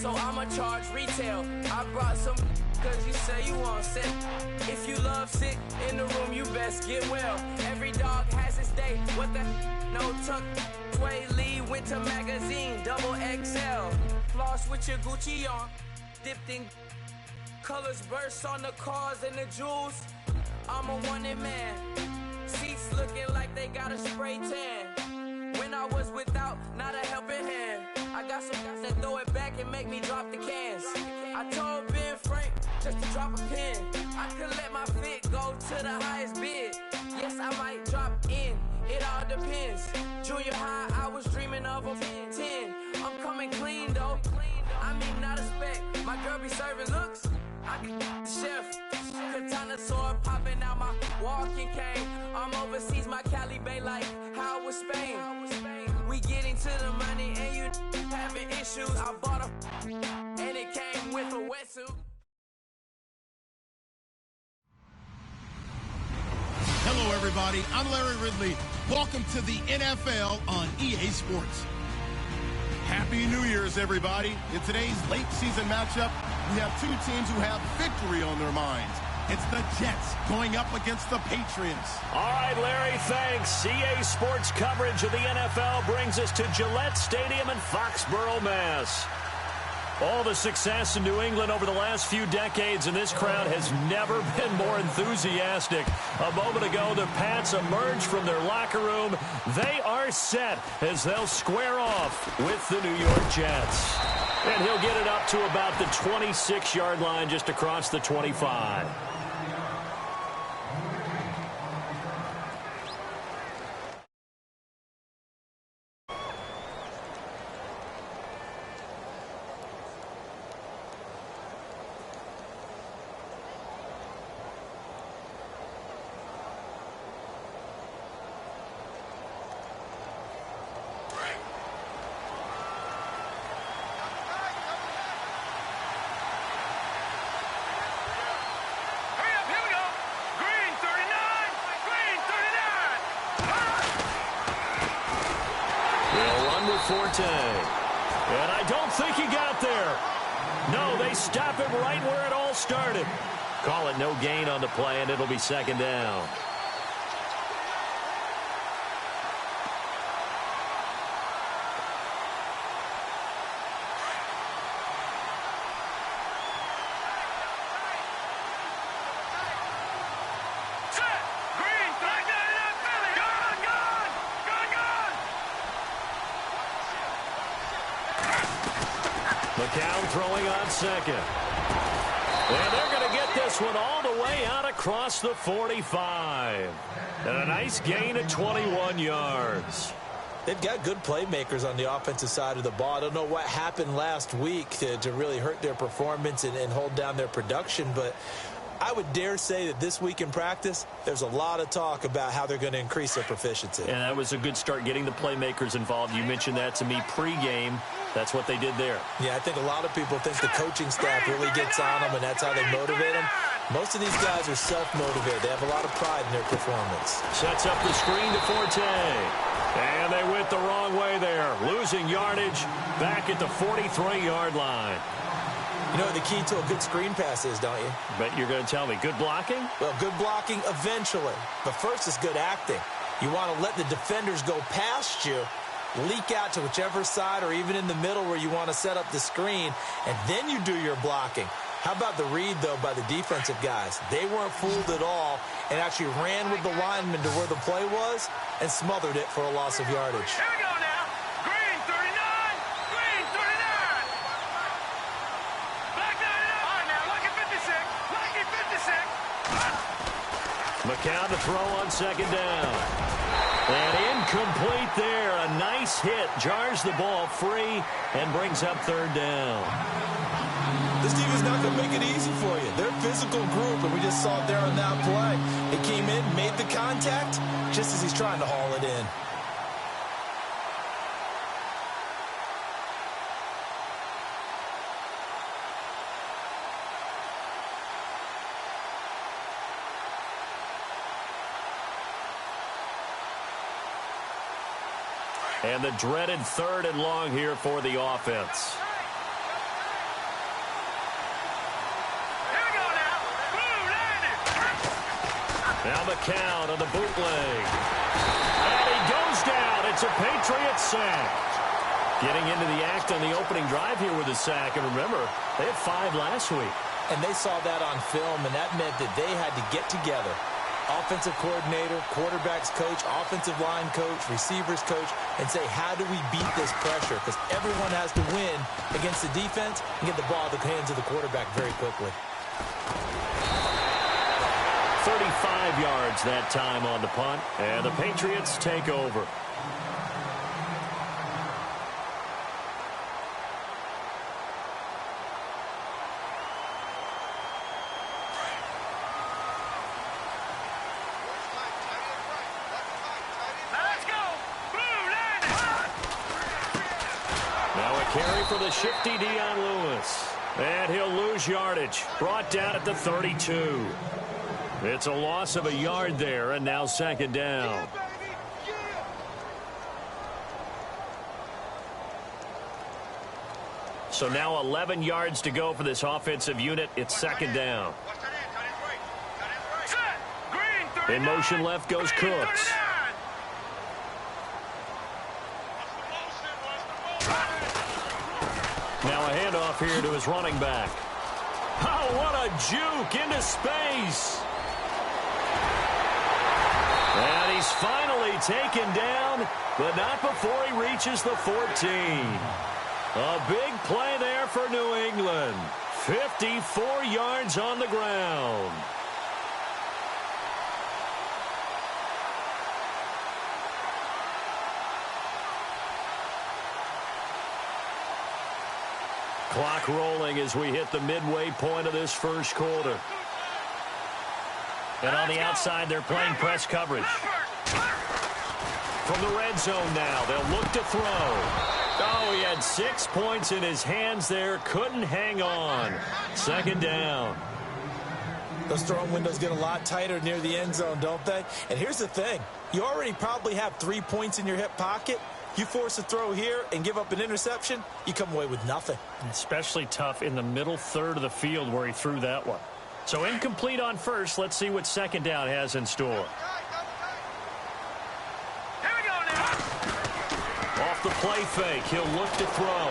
so I'ma charge retail. I brought some cause you say you want sick. If you love sick in the room, you best get well. Every dog has its day. What the no tuck. Sway Lee Winter Magazine, double XL. Floss with your Gucci on. Dipped in colors burst on the cars and the jewels. I'm a wanted man. Seats looking like they got a spray tan. When I was without, not a helping hand. I got some guys that throw it back and make me drop the cans. I told Ben Frank just to drop a pin. I could let my fit go to the highest bid. Yes, I might drop in. It all depends. Junior high, I was dreaming of a 10. I'm coming clean though. I mean, not a spec. My girl be serving looks. I can the chef. Katana sword popping out my walking cane. I'm overseas, my Cali Bay like how was Spain. We getting to the money and you having issues. I bought a and it came with a wetsuit. Hello, everybody. I'm Larry Ridley. Welcome to the NFL on EA Sports. Happy New Year's, everybody. In today's late season matchup, we have two teams who have victory on their minds. It's the Jets going up against the Patriots. All right, Larry, thanks. EA Sports coverage of the NFL brings us to Gillette Stadium in Foxborough, Mass. All the success in New England over the last few decades, and this crowd has never been more enthusiastic. A moment ago, the Pats emerged from their locker room. They are set as they'll square off with the New York Jets. And he'll get it up to about the 26-yard line, just across the 25. Forte. And I don't think he got there. No, they stop him right where it all started. Call it no gain on the play, and it'll be second down. Throwing on second. And they're going to get this one all the way out across the 45. And a nice gain of 21 yards. They've got good playmakers on the offensive side of the ball. I don't know what happened last week to really hurt their performance and hold down their production, but I would dare say that this week in practice, there's a lot of talk about how they're going to increase their proficiency. And that was a good start, getting the playmakers involved. You mentioned that to me pregame. That's what they did there. Yeah, I think a lot of people think the coaching staff really gets on them, and that's how they motivate them. Most of these guys are self-motivated. They have a lot of pride in their performance. Sets up the screen to Forte. And they went the wrong way there. Losing yardage back at the 43-yard line. You know what the key to a good screen pass is, don't you? But you're going to tell me, good blocking? Well, good blocking eventually. But first is good acting. You want to let the defenders go past you, leak out to whichever side or even in the middle where you want to set up the screen, and then you do your blocking. How about the read, though, by the defensive guys? They weren't fooled at all and actually ran with the lineman to where the play was and smothered it for a loss of yardage. Here we go now. Green 39. Green 39. Black 99. All right, now, lucky 56. Lucky 56. McCown to throw on second down. And incomplete there. A nice hit. Jars the ball free and brings up third down. This team is not going to make it easy for you. They're a physical group, and we just saw it there on that play. They came in, made the contact, just as he's trying to haul it in. And the dreaded third and long here for the offense. Now McCown on the bootleg. And he goes down. It's a Patriot sack. Getting into the act on the opening drive here with a sack. And remember, they had 5 last week. And they saw that on film, and that meant that they had to get together. Offensive coordinator, quarterbacks coach, offensive line coach, receivers coach, and say, how do we beat this pressure? Because everyone has to win against the defense and get the ball in the hands of the quarterback very quickly. 35 yards that time on the punt, and the Patriots take over. Carry for the shifty Dion Lewis. And he'll lose yardage. Brought down at the 32. It's a loss of a yard there, and now second down. So now 11 yards to go for this offensive unit. It's second down. In motion left goes Cooks. Now a handoff here to his running back. Oh, what a juke into space. And he's finally taken down, but not before he reaches the 14. A big play there for New England. 54 yards on the ground. Clock rolling as we hit the midway point of this first quarter. And on the outside, they're playing press coverage. From the red zone now, they'll look to throw. Oh, he had 6 points in his hands there. Couldn't hang on. Second down. Those throwing windows get a lot tighter near the end zone, don't they? And here's the thing. You already probably have 3 points in your hip pocket. You force a throw here and give up an interception, you come away with nothing. And especially tough in the middle third of the field where he threw that one. So incomplete on first. Let's see what second down has in store. Here we go now. Off the play fake, he'll look to throw.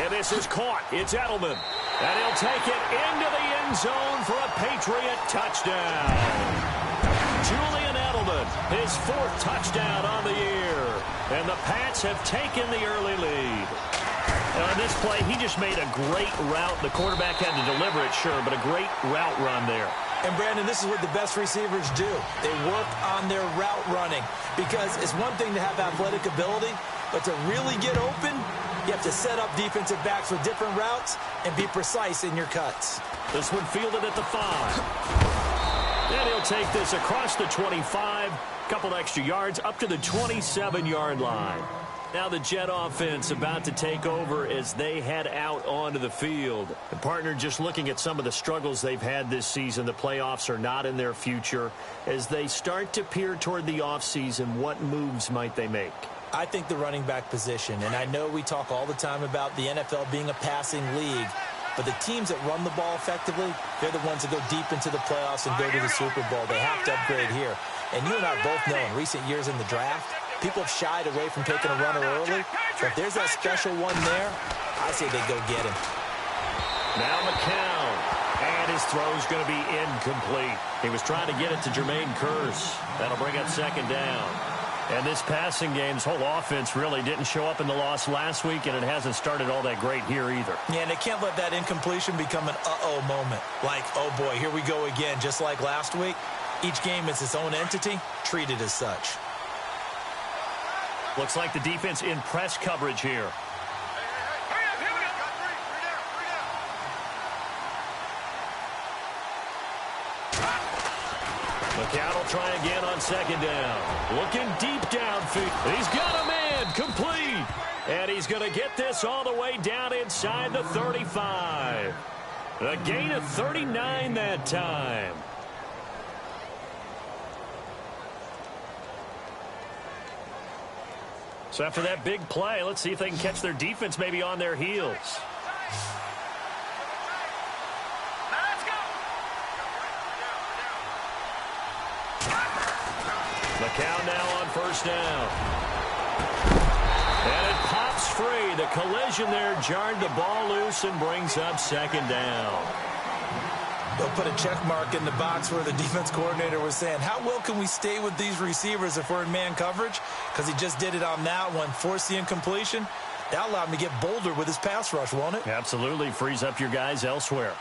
And this is caught. It's Edelman. And he'll take it into the end zone for a Patriot touchdown. Julian Edelman, his 4th touchdown on the year. And the Pats have taken the early lead. On this play, he just made a great route. The quarterback had to deliver it, sure, but a great route run there. And, Brandon, this is what the best receivers do. They work on their route running because it's one thing to have athletic ability, but to really get open, you have to set up defensive backs with different routes and be precise in your cuts. This one fielded at the 5. And he'll take this across the 25, couple extra yards up to the 27-yard line. Now the Jet offense about to take over as they head out onto the field. The partner just looking at some of the struggles they've had this season. The playoffs are not in their future. As they start to peer toward the offseason, what moves might they make? I think the running back position, and I know we talk all the time about the NFL being a passing league, but the teams that run the ball effectively, they're the ones that go deep into the playoffs and go to the Super Bowl. They have to upgrade here. And you and I both know in recent years in the draft, people have shied away from taking a runner early. But if there's that special one there, I say they go get him. Now McCown. And his throw's going to be incomplete. He was trying to get it to Jermaine Kearse. That'll bring up second down. And this passing game's whole offense really didn't show up in the loss last week, and it hasn't started all that great here either. Yeah, and they can't let that incompletion become an uh-oh moment. Like, oh boy, here we go again, just like last week. Each game is its own entity, treated as such. Looks like the defense in press coverage here. McCown will try again on second down. Looking deep downfield. He's got a man complete. And he's going to get this all the way down inside the 35. A gain of 39 that time. So after that big play, let's see if they can catch their defense maybe on their heels. McCown now on first down. And it pops free. The collision there jarred the ball loose and brings up second down. They'll put a check mark in the box where the defense coordinator was saying, how well can we stay with these receivers if we're in man coverage? Because he just did it on that one, forced the incompletion. That allowed him to get bolder with his pass rush, won't it? Absolutely. Frees up your guys elsewhere.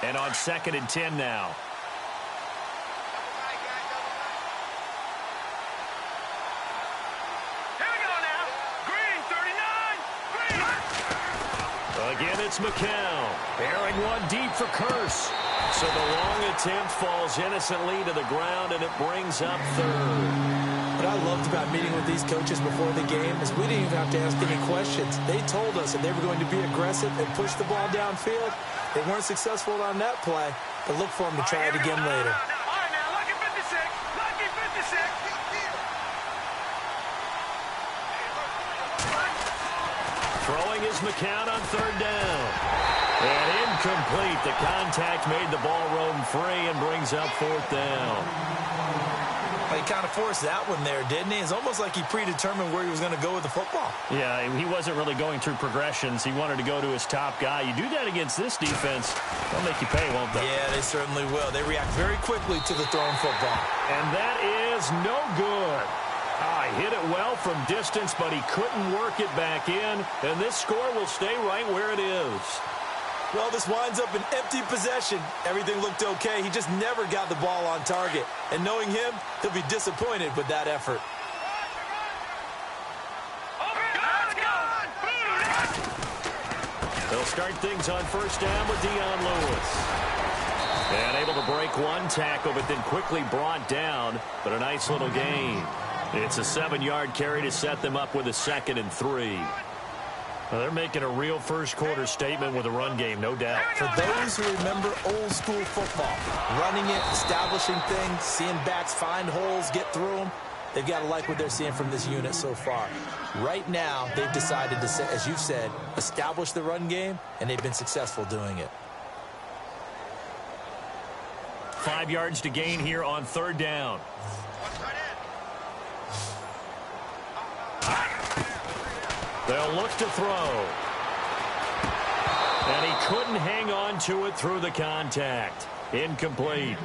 And on 2nd and 10 now. Again, it's McCown. Airing one deep for Curse. So the long attempt falls innocently to the ground, and it brings up third. What I loved about meeting with these coaches before the game is we didn't even have to ask any questions. They told us that they were going to be aggressive and push the ball downfield. They weren't successful on that play, but look for them to try it again later. Throwing is McCown on third down. And incomplete. The contact made the ball roam free and brings up fourth down. Well, he kind of forced that one there, didn't he? It's almost like he predetermined where he was going to go with the football. Yeah, he wasn't really going through progressions. He wanted to go to his top guy. You do that against this defense, they'll make you pay, won't they? Yeah, they certainly will. They react very quickly to the thrown football. And that is no good. He hit it well from distance, but he couldn't work it back in, and this score will stay right where it is. Well, this winds up an empty possession. Everything looked okay. He just never got the ball on target. And knowing him, he'll be disappointed with that effort. They'll start things on first down with Dion Lewis. And able to break one tackle, but then quickly brought down, but a nice little gain. It's a 7-yard carry to set them up with a 2nd and 3. Well, they're making a real first-quarter statement with a run game, no doubt. For those who remember old-school football, running it, establishing things, seeing backs find holes, get through them, they've got to like what they're seeing from this unit so far. Right now, they've decided to, as you've said, establish the run game, and they've been successful doing it. 5 yards to gain here on third down. They'll look to throw. And he couldn't hang on to it through the contact. Incomplete.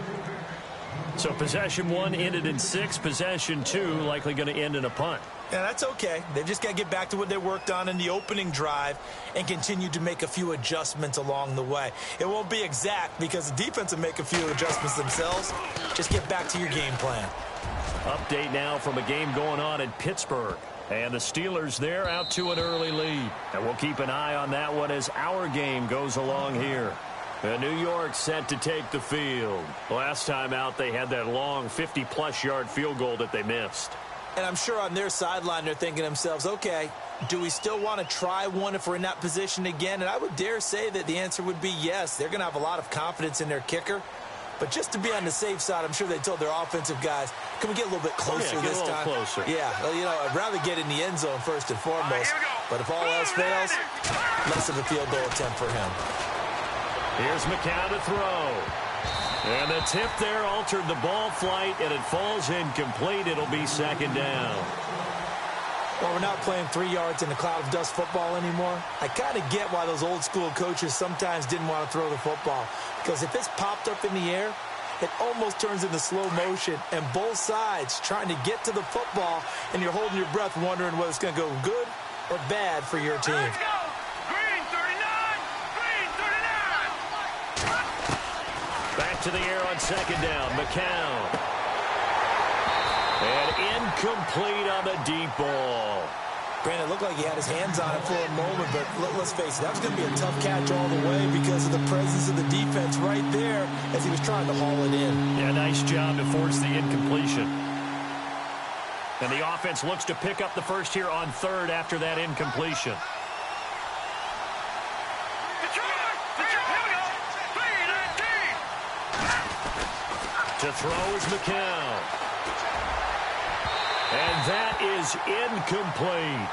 So possession 1 ended in 6. Possession 2 likely going to end in a punt. Yeah, that's okay. They've just got to get back to what they worked on in the opening drive and continue to make a few adjustments along the way. It won't be exact because the defense will make a few adjustments themselves. Just get back to your game plan. Update now from a game going on in Pittsburgh. And the Steelers, they're out to an early lead. And we'll keep an eye on that one as our game goes along here. And New York set to take the field. Last time out, they had that long 50-plus yard field goal that they missed. And I'm sure on their sideline, they're thinking to themselves, okay, do we still want to try one if we're in that position again? And I would dare say that the answer would be yes. They're going to have a lot of confidence in their kicker. But just to be on the safe side, I'm sure they told their offensive guys, can we get a little bit closer this time? Closer. Yeah, well, you know, I'd rather get in the end zone first and foremost. But if all else fails, less of a field goal attempt for him. Here's McCown to throw. And the tip there altered the ball flight, and it falls incomplete. It'll be 2nd down. Well, we're not playing 3 yards in a cloud of dust football anymore. I kind of get why those old-school coaches sometimes didn't want to throw the football. Because if it's popped up in the air, it almost turns into slow motion. And both sides trying to get to the football, and you're holding your breath wondering whether it's going to go good or bad for your team. Let's go! Green 39! Green 39! Back to the air on 2nd down. McCown. And incomplete on the deep ball. Brandon, it looked like he had his hands on it for a moment, but let's face it, that was going to be a tough catch all the way because of the presence of the defense right there as he was trying to haul it in. Yeah, nice job to force the incompletion. And the offense looks to pick up the first here on third after that incompletion. To throw is McCown. And that is incomplete.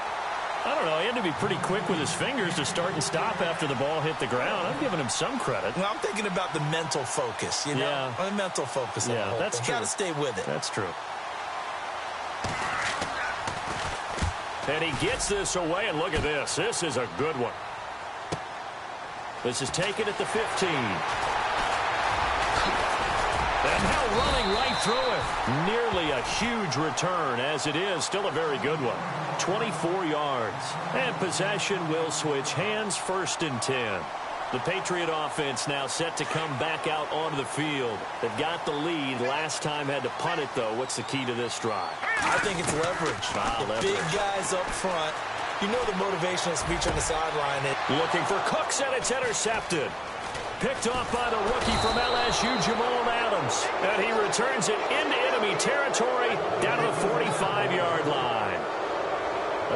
I don't know. He had to be pretty quick with his fingers to start and stop after the ball hit the ground. I'm giving him some credit. Well, I'm thinking about the mental focus, you know? Yeah. The mental focus on the whole that's thing. true. Got to stay with it. That's true. And he gets this away, and look at this. This is a good one. This is taken at the 15. And now running right through it. Nearly a huge return, as it is. Still a very good one. 24 yards. And possession will switch hands, 1st and 10. The Patriot offense now set to come back out onto the field. They've got the lead. Last time had to punt it, though. What's the key to this drive? I think it's leverage. Leverage. Big guys up front. You know the motivational speech on the sideline. Looking for Cooks, and it's intercepted. Picked off by the rookie from LSU, Jamal Adams. And he returns it into enemy territory down to the 45-yard line.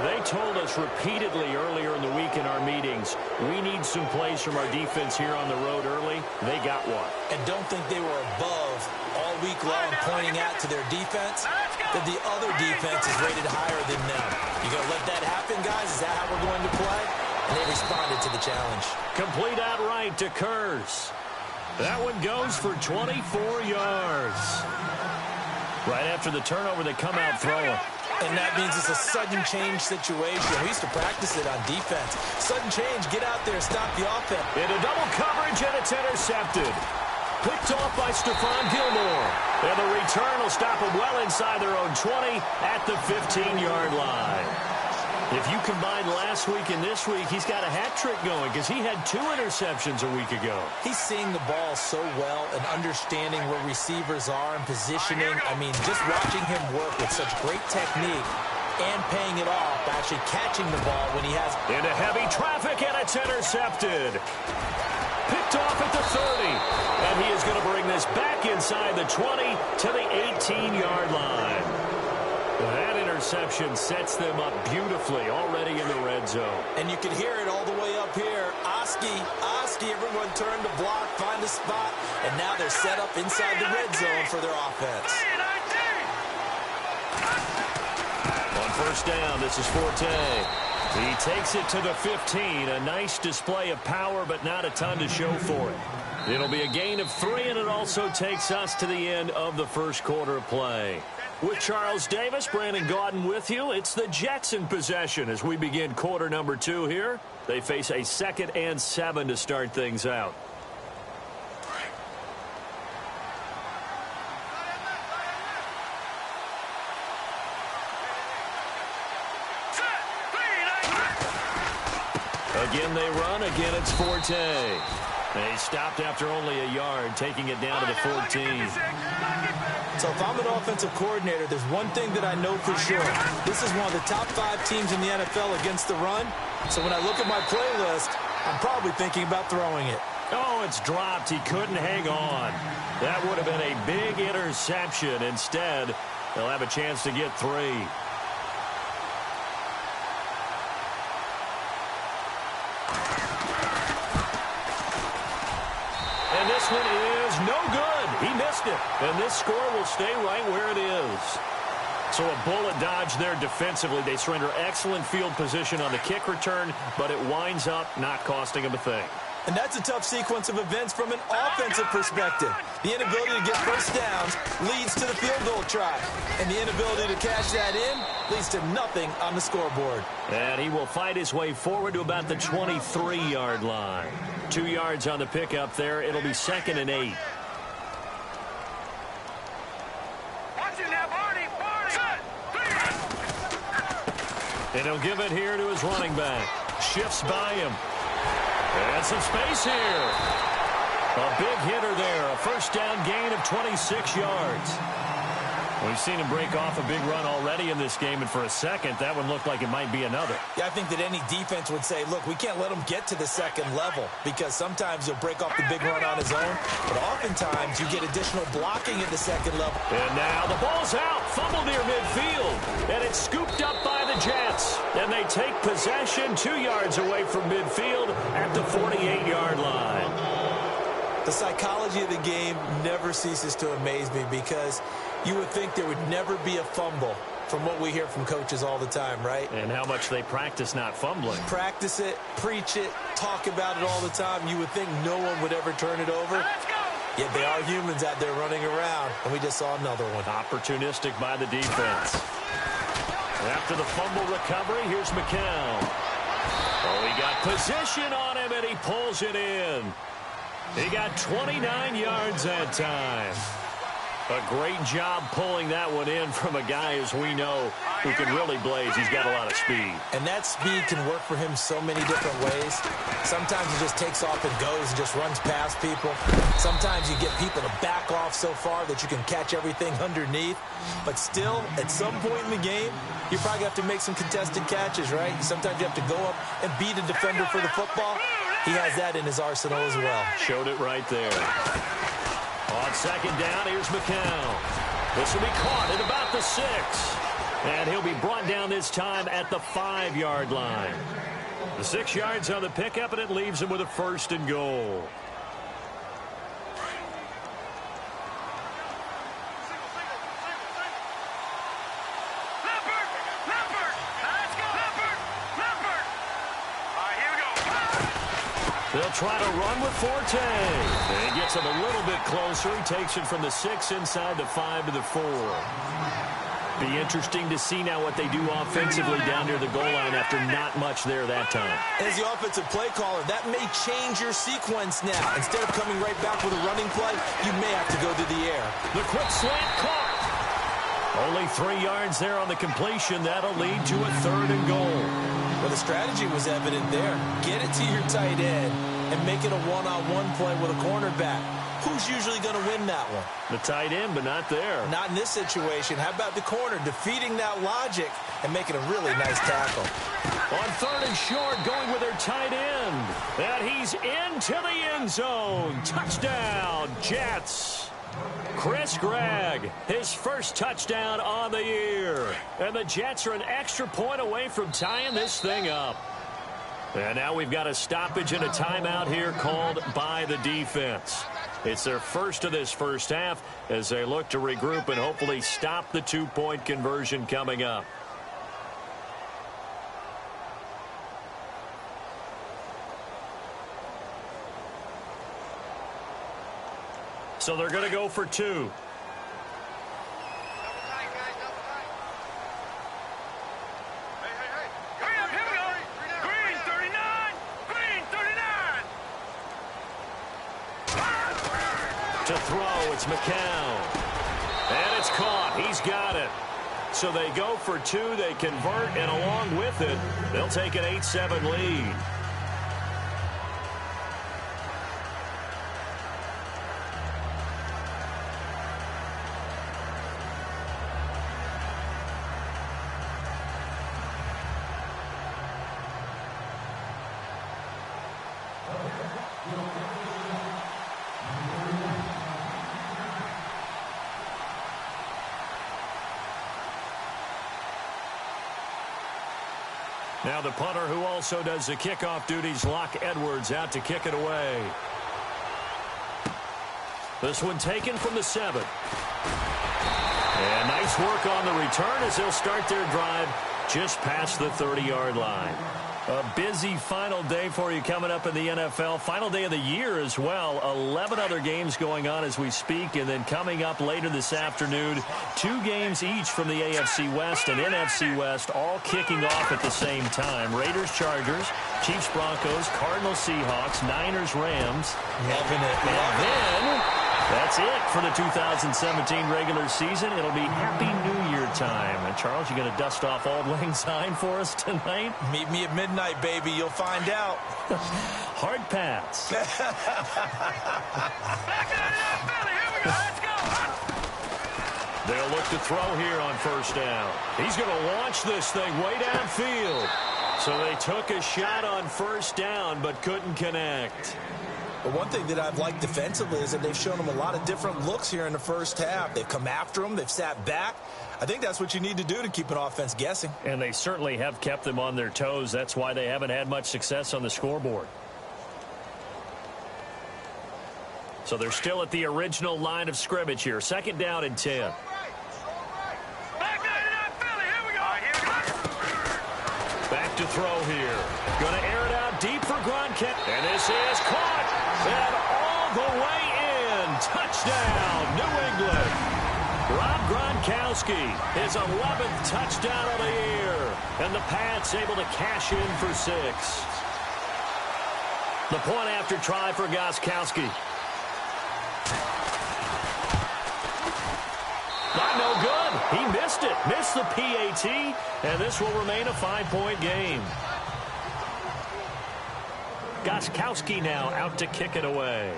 They told us repeatedly earlier in the week in our meetings, we need some plays from our defense here on the road early. They got one. And don't think they were above all week long pointing out to their defense that the other defense is rated higher than them. You going to let that happen, guys? Is that how we're going to play? And they responded to the challenge. Complete outright to Kurz. That one goes for 24 yards. Right after the turnover, they come out throwing. And that means it's a sudden change situation. We used to practice it on defense. Sudden change, get out there, stop the offense. Into double coverage, and it's intercepted. Picked off by Stephon Gilmore. And the return will stop them well inside their own 20 at the 15-yard line. If you combine last week and this week, he's got a hat trick going because he had 2 interceptions a week ago. He's seeing the ball so well and understanding where receivers are and positioning. I mean, just watching him work with such great technique and paying it off, actually catching the ball when he has. Into heavy traffic, and it's intercepted. Picked off at the 30. And he is going to bring this back inside the 20 to the 18-yard line. That interception sets them up beautifully already in the red zone. And you can hear it all the way up here. Oski, everyone turned to block, find a spot, and now they're set up inside the red zone for their offense. On 1st down, this is Forte. He takes it to the 15. A nice display of power, but not a ton to show for it. It'll be a gain of 3, and it also takes us to the end of the first quarter of play. With Charles Davis, Brandon Gaudin with you. It's the Jets in possession as we begin quarter number 2 here. They face a 2nd and 7 to start things out. Again they run, again it's Forte. They stopped after only a yard, taking it down to the 14. So if I'm an offensive coordinator, there's one thing that I know for sure. This is one of the top 5 teams in the NFL against the run. So when I look at my playlist, I'm probably thinking about throwing it. Oh, it's dropped. He couldn't hang on. That would have been a big interception. Instead, they'll have a chance to get 3. And this one is no good. He missed it. And this score will stay right where it is. So a bullet dodge there defensively. They surrender excellent field position on the kick return, but it winds up not costing them a thing. And that's a tough sequence of events from an offensive perspective. The inability to get first downs leads to the field goal try. And the inability to cash that in leads to nothing on the scoreboard. And he will fight his way forward to about the 23-yard line. 2 yards on the pickup there. It'll be 2nd and 8. And he'll give it here to his running back. Shifts by him. And some space here. A big hitter there. A 1st down gain of 26 yards. We've seen him break off a big run already in this game, and for a second, that one looked like it might be another. Yeah, I think that any defense would say, look, we can't let him get to the 2nd level because sometimes he'll break off the big run on his own, but oftentimes you get additional blocking at the 2nd level. And now the ball's out. Fumble near midfield, and it's scooped up by the Jets. And they take possession 2 yards away from midfield at the 48-yard line. The psychology of the game never ceases to amaze me because you would think there would never be a fumble from what we hear from coaches all the time, right? And how much they practice not fumbling. Practice it, preach it, talk about it all the time. You would think no one would ever turn it over. Yet they are humans out there running around, and we just saw another one. Opportunistic by the defense. After the fumble recovery, here's McCown. Oh, he got position on him, and he pulls it in. He got 29 yards that time. A great job pulling that one in from a guy, as we know, who can really blaze. He's got a lot of speed. And that speed can work for him so many different ways. Sometimes he just takes off and goes and just runs past people. Sometimes you get people to back off so far that you can catch everything underneath. But still, at some point in the game, you probably have to make some contested catches, right? Sometimes you have to go up and beat a defender for the football. He has that in his arsenal as well. Showed it right there. On second down, here's McCown. This will be caught at about the 6. And he'll be brought down this time at the 5-yard line. The 6 yards on the pickup, and it leaves him with a 1st and goal. They'll try to run with Forte. And he gets him a little bit closer. He takes it from the 6 inside the 5 to the 4. Be interesting to see now what they do offensively down near the goal line after not much there that time. As the offensive play caller, that may change your sequence now. Instead of coming right back with a running play, you may have to go to the air. The quick slant caught. Only 3 yards there on the completion. That'll lead to a 3rd and goal. Well, the strategy was evident there. Get it to your tight end and make it a one-on-one play with a cornerback. Who's usually going to win that one? The tight end, but not there. Not in this situation. How about the corner defeating that logic and making a really nice tackle? On 3rd and short, going with their tight end. And he's into the end zone. Touchdown, Jets. Chris Gregg, his first touchdown on the year. And the Jets are an extra point away from tying this thing up. And now we've got a stoppage and a timeout here called by the defense. It's their first of this first half as they look to regroup and hopefully stop the 2-point conversion coming up. So they're going to go for 2. To throw, it's McCown. And it's caught. He's got it. So they go for 2. They convert, and along with it, they'll take an 8-7 lead. Now the punter who also does the kickoff duties, Locke Edwards, out to kick it away. This one taken from the 7. And nice work on the return as they'll start their drive just past the 30-yard line. A busy final day for you coming up in the NFL. Final day of the year as well. 11 other games going on as we speak. And then coming up later this afternoon, 2 games each from the AFC West and NFC West, all kicking off at the same time. Raiders, Chargers, Chiefs, Broncos, Cardinals, Seahawks, Niners, Rams. Loving it. And then that's it for the 2017 regular season. It'll be Happy New Year time. And Charles, you going to dust off Auld Lang Syne for us tonight? Meet me at midnight, baby. You'll find out. Hard pass. Back to the belly. Here we go. Let's go. They'll look to throw here on first down. He's going to launch this thing way downfield. So they took a shot on first down but couldn't connect. But one thing that I've liked defensively is that they've shown them a lot of different looks here in the first half. They've come after them. They've sat back. I think that's what you need to do to keep an offense guessing. And they certainly have kept them on their toes. That's why they haven't had much success on the scoreboard. So they're still at the original line of scrimmage here. 2nd down and 10. Back to the belly. to throw here. Going to air it out deep for Gronkowski. And this is caught. And all the way in. Touchdown, New England. Rob Gronkowski, his 11th touchdown of the year. And the Pats able to cash in for 6. The point after try for Gronkowski. Not no good. He missed it. Missed the PAT. And this will remain a 5-point game. Gronkowski now out to kick it away.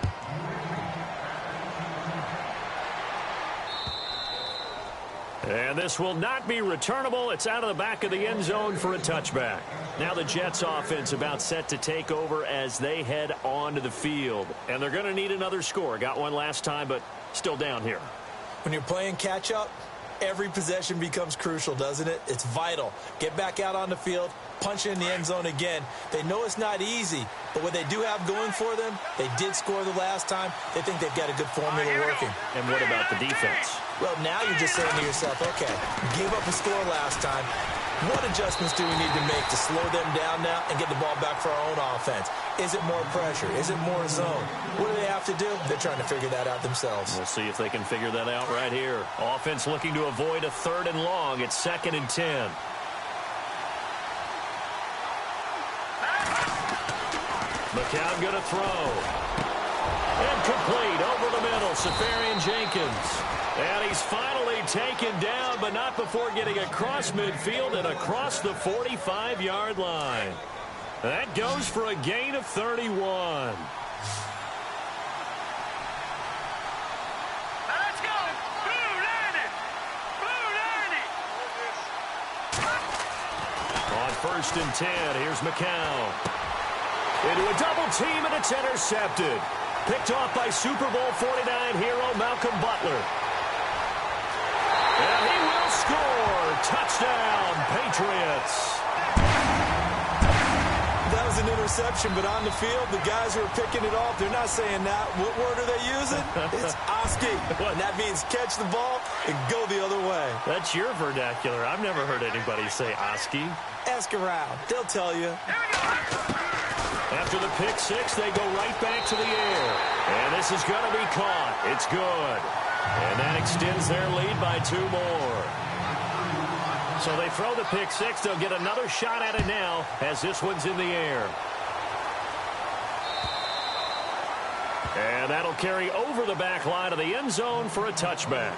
And this will not be returnable. It's out of the back of the end zone for a touchback. Now the Jets offense about set to take over as they head onto the field. And they're going to need another score. Got one last time, but still down here. When you're playing catch-up, every possession becomes crucial, doesn't it? It's vital. Get back out on the field, punch it in the end zone again. They know it's not easy, but what they do have going for them, they did score the last time. They think they've got a good formula working. And what about the defense? Well, now you're just saying to yourself, okay, gave up a score last time. What adjustments do we need to make to slow them down now and get the ball back for our own offense? Is it more pressure? Is it more zone? What do they have to do? They're trying to figure that out themselves. We'll see if they can figure that out right here. Offense looking to avoid a 3rd and long. It's 2nd and 10. McCown going to throw. Incomplete over the middle. Safarian Jenkins. And he's finally taken down, but not before getting across midfield and across the 45-yard line. That goes for a gain of 31. Let's go. Blue 90. Blue 90. On 1st and 10, here's McCown. Into a double team, and it's intercepted. Picked off by Super Bowl 49 hero Malcolm Butler. And he will score. Touchdown, Patriots. That was an interception, but on the field, the guys who are picking it off, they're not saying that. What word are they using? It's Oski. And that means catch the ball and go the other way. That's your vernacular. I've never heard anybody say Oski. Ask around. They'll tell you. After the pick 6, they go right back to the air. And this is going to be caught. It's good. And that extends their lead by 2 more. So they throw the pick 6. They'll get another shot at it now as this one's in the air. And that'll carry over the back line of the end zone for a touchback.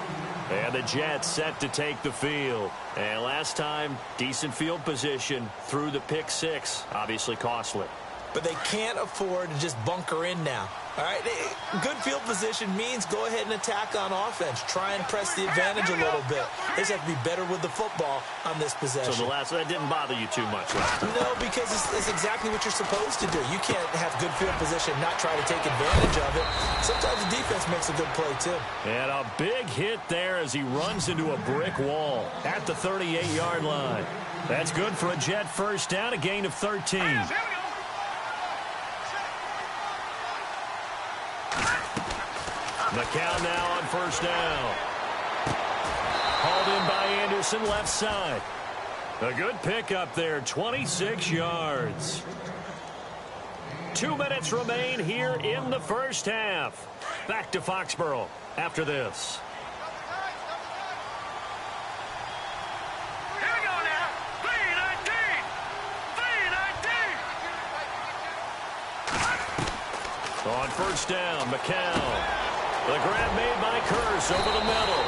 And the Jets set to take the field. And last time, decent field position through the pick 6. Obviously costly. But they can't afford to just bunker in now. All right, good field position means go ahead and attack on offense. Try and press the advantage a little bit. They just have to be better with the football on this possession. So that didn't bother you too much last time? No, because it's exactly what you're supposed to do. You can't have good field position, not try to take advantage of it. Sometimes the defense makes a good play, too. And a big hit there as he runs into a brick wall at the 38-yard line. That's good for a Jet first down, a gain of 13. McCown now on 1st down. Hauled in by Anderson, left side. A good pickup there, 26 yards. 2 minutes remain here in the first half. Back to Foxborough after this. Here we go now. 3-19. 3-19. On 1st down, McCown. The grab made by Curse over the middle.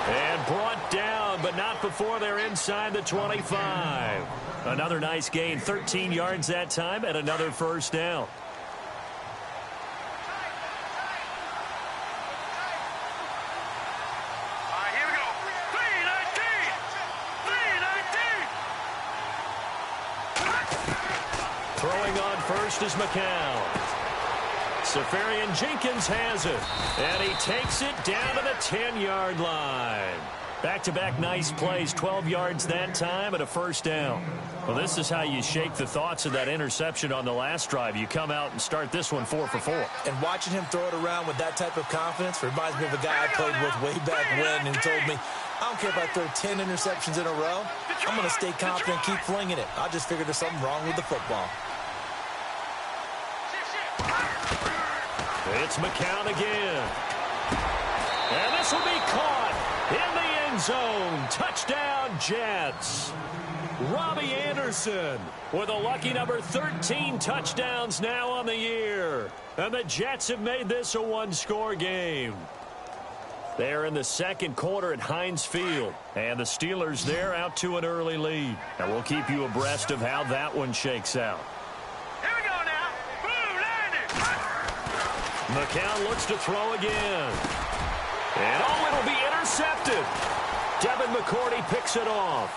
And brought down, but not before they're inside the 25. Another nice gain, 13 yards that time, and another 1st down. All right, here we go. 3-19. 3-19. Throwing on 1st is McCown. Safarian Jenkins has it. And he takes it down to the 10-yard line. Back-to-back nice plays, 12 yards that time and a first down. Well, this is how you shake the thoughts of that interception on the last drive. You come out and start this one 4 for 4. And watching him throw it around with that type of confidence reminds me of a guy I played with way back when, and he told me, I don't care if I throw 10 interceptions in a row. I'm going to stay confident and keep flinging it. I just figured there's something wrong with the football. It's McCown again. And this will be caught in the end zone. Touchdown, Jets. Robbie Anderson with a lucky number 13 touchdowns now on the year. And the Jets have made this a one-score game. They're in the second quarter at Heinz Field. And the Steelers there out to an early lead. And we'll keep you abreast of how that one shakes out. Here we go now. Blue landing. McCown looks to throw again. And oh, it'll be intercepted. Devin McCourty picks it off.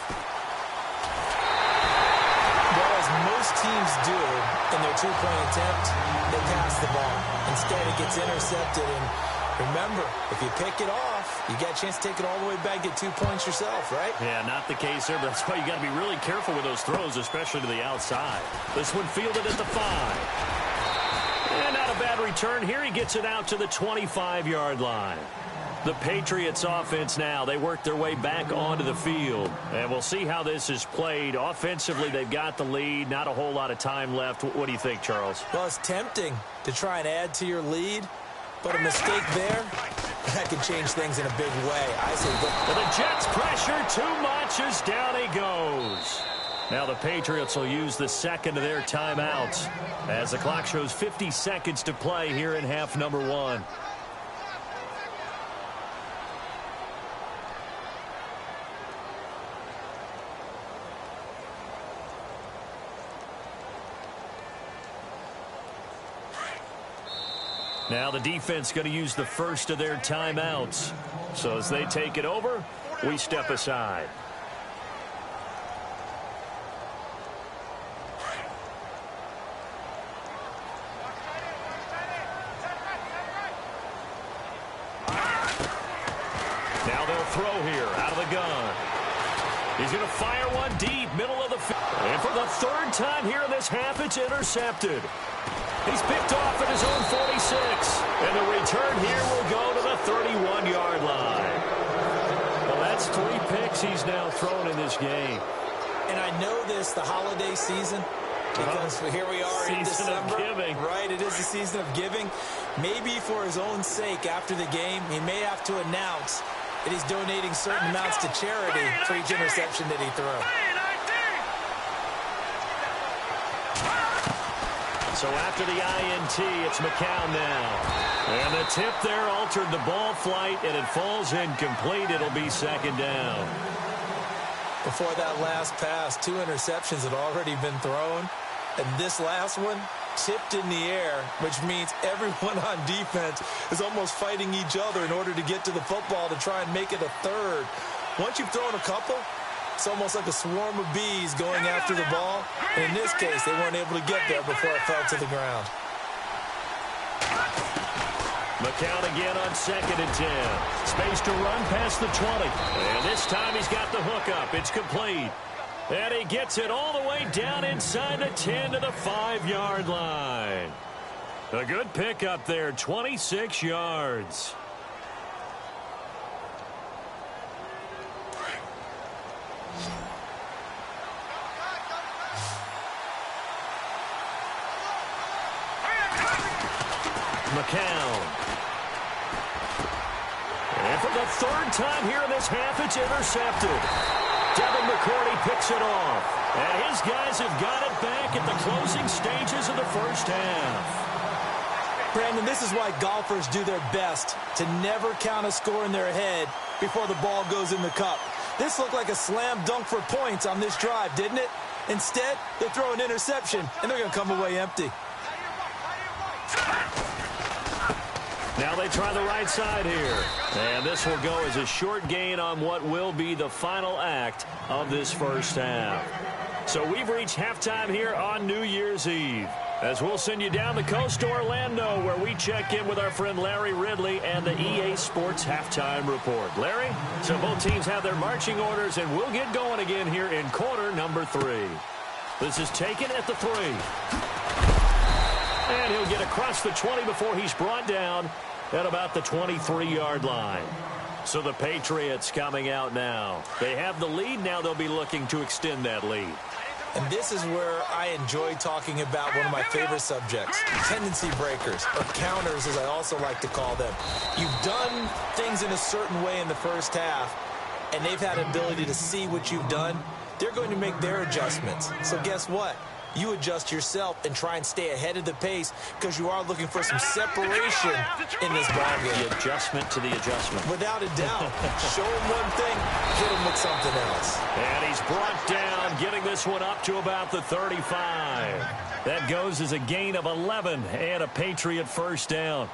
Well, as most teams do in their two-point attempt, they pass the ball. Instead, it gets intercepted. And remember, if you pick it off, you got a chance to take it all the way back, get 2 points yourself, right? Yeah, not the case there, but that's why you got to be really careful with those throws, especially to the outside. This one fielded at the 5. And not a bad return here. He gets it out to the 25-yard line. The Patriots offense now, they work their way back onto the field. And we'll see how this is played. Offensively, they've got the lead. Not a whole lot of time left. What do you think, Charles? Well, it's tempting to try and add to your lead, but a mistake there, that can change things in a big way. I say go. Well, the Jets pressure too much as down he goes. Now the Patriots will use the second of their timeouts as the clock shows 50 seconds to play here in half number 1. Now the defense going to use the first of their timeouts. So as they take it over, we step aside. Now they'll throw here out of the gun. He's going to fire one deep, middle of the field. And for the third time here in this half, it's intercepted. He's picked off at his own 46. And the return here will go to the 31-yard line. Well, that's 3 picks he's now thrown in this game. And I know this, the holiday season, because here we are in December. Season of giving. Right, it is the season of giving. Maybe for his own sake after the game, he may have to announce that he's donating certain amounts to charity for each interception that he threw. So after the INT, it's McCown now. And the tip there altered the ball flight, and it falls incomplete. It'll be second down. Before that last pass, 2 interceptions had already been thrown. And this last one tipped in the air, which means everyone on defense is almost fighting each other in order to get to the football to try and make it a third. Once you've thrown a couple, it's almost like a swarm of bees going after the ball. And in this case, they weren't able to get there before it fell to the ground. McCown again on 2nd and 10. Space to run past the 20. And this time he's got the hook up. It's complete. And he gets it all the way down inside the 10 to the 5-yard line. A good pickup there, 26 yards. McCown. And for the third time here in this half, it's intercepted. Devin McCourty picks it off. And his guys have got it back at the closing stages of the first half. Brandon, this is why golfers do their best to never count a score in their head before the ball goes in the cup. This looked like a slam dunk for points on this drive, didn't it? Instead, they throw an interception, and they're going to come away empty. Now they try the right side here. And this will go as a short gain on what will be the final act of this first half. So we've reached halftime here on New Year's Eve. As we'll send you down the coast to Orlando, where we check in with our friend Larry Ridley and the EA Sports Halftime Report. Larry, so both teams have their marching orders, and we'll get going again here in quarter number 3. This is taken at the 3. And he'll get across the 20 before he's brought down at about the 23-yard line. So the Patriots coming out now. They have the lead. Now they'll be looking to extend that lead. And this is where I enjoy talking about one of my favorite subjects, tendency breakers, or counters as I also like to call them. You've done things in a certain way in the first half, and they've had an ability to see what you've done. They're going to make their adjustments. So guess what? You adjust yourself and try and stay ahead of the pace because you are looking for some separation in this ballgame. The adjustment to the adjustment. Without a doubt. Show him one thing, hit him with something else. And he's brought down, getting this one up to about the 35. That goes as a gain of 11 and a Patriot first down.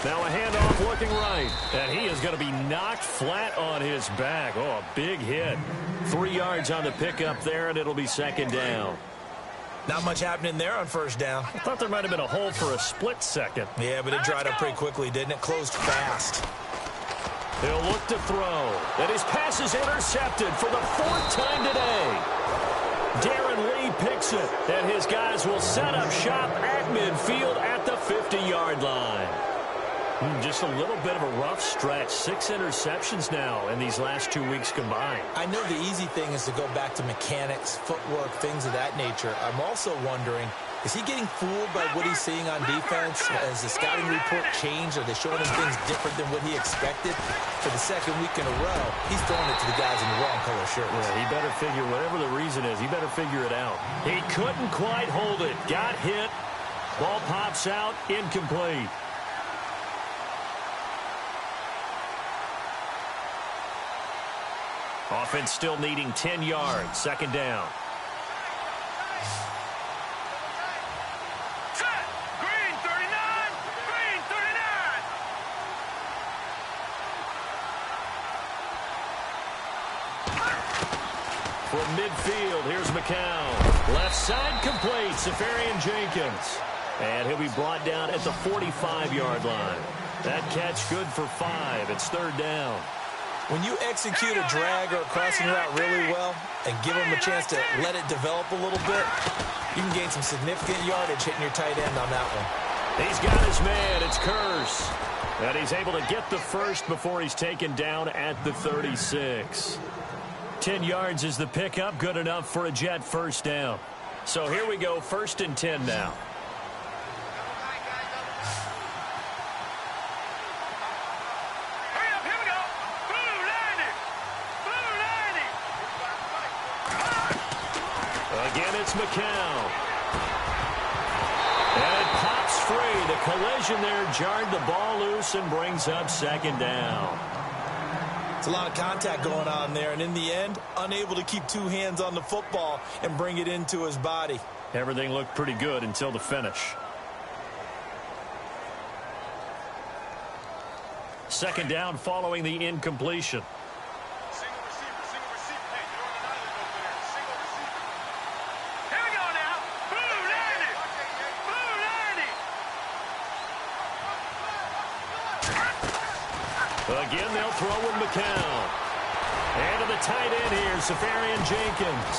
Now a handoff looking right, and he is going to be knocked flat on his back. Oh, a big hit. 3 yards on the pickup there, and it'll be second down. Not much happening there on first down. I thought there might have been a hole for a split second. Yeah, but it dried up pretty quickly, didn't it? Closed fast. He'll look to throw, and his pass is intercepted for the 4th time today. Darren Lee picks it, and his guys will set up shop at midfield at the 50-yard line. Just a little bit of a rough stretch. 6 interceptions now in these last 2 weeks combined. I know the easy thing is to go back to mechanics, footwork, things of that nature. I'm also wondering, is he getting fooled by what he's seeing on defense? Has the scouting report changed? Are they showing him things different than what he expected? For the second week in a row, he's throwing it to the guys in the wrong color shirts. Yeah, he better figure, whatever the reason is, he better figure it out. He couldn't quite hold it. Got hit. Ball pops out. Incomplete. Offense still needing 10 yards. Second down. Set. Green 39. Green 39. From midfield, here's McCown. Left side complete. Safarian Jenkins. And he'll be brought down at the 45-yard line. That catch good for 5. It's third down. When you execute a drag or a crossing route really well and give them a chance to let it develop a little bit, you can gain some significant yardage hitting your tight end on that one. He's got his man. It's Curse. And he's able to get the first before he's taken down at the 36. 10 yards is the pickup. Good enough for a Jet first down. So here we go. 1st and 10 now. It's McCown. And it pops free. The collision there jarred the ball loose and brings up second down. It's a lot of contact going on there, and in the end, unable to keep 2 hands on the football and bring it into his body. Everything looked pretty good until the finish. Second down following the incompletion. Again, they'll throw with McCown. And to the tight end here, Safarian Jenkins.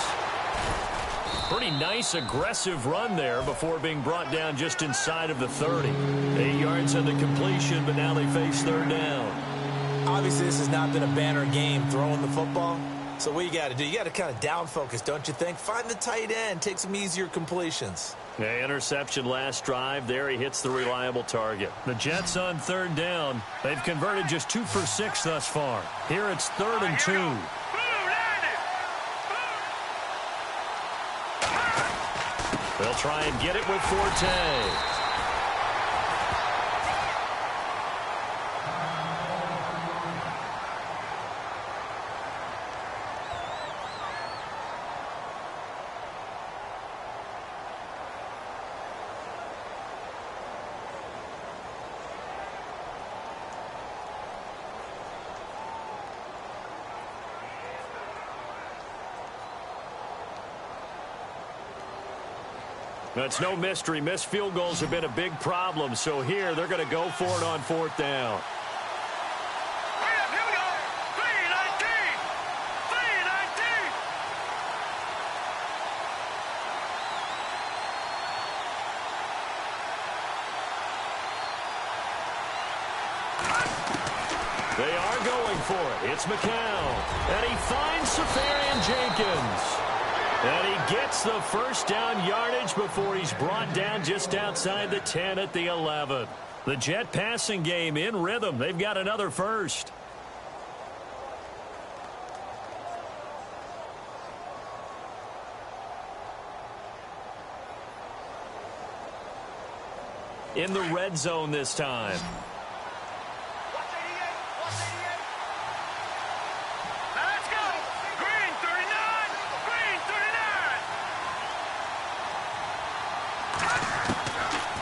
Pretty nice, aggressive run there before being brought down just inside of the 30. 8 yards on the completion, but now they face third down. Obviously, this has not been a banner game throwing the football. So what you got to do, you got to kind of down focus, don't you think? Find the tight end, take some easier completions. Yeah, interception last drive. There he hits the reliable target. The Jets on third down. They've converted just 2 for 6 thus far. Here it's 3rd and 2. They'll try and get it with Forte. That's no mystery. Missed field goals have been a big problem. So here, they're going to go for it on 4th down. Here we go. 3-19. 3-19. They are going for it. It's McCown. And he finds Safarian Jenkins. And he gets the first down yardage before he's brought down just outside the 10 at the 11. The Jet passing game in rhythm. They've got another first. In the red zone this time.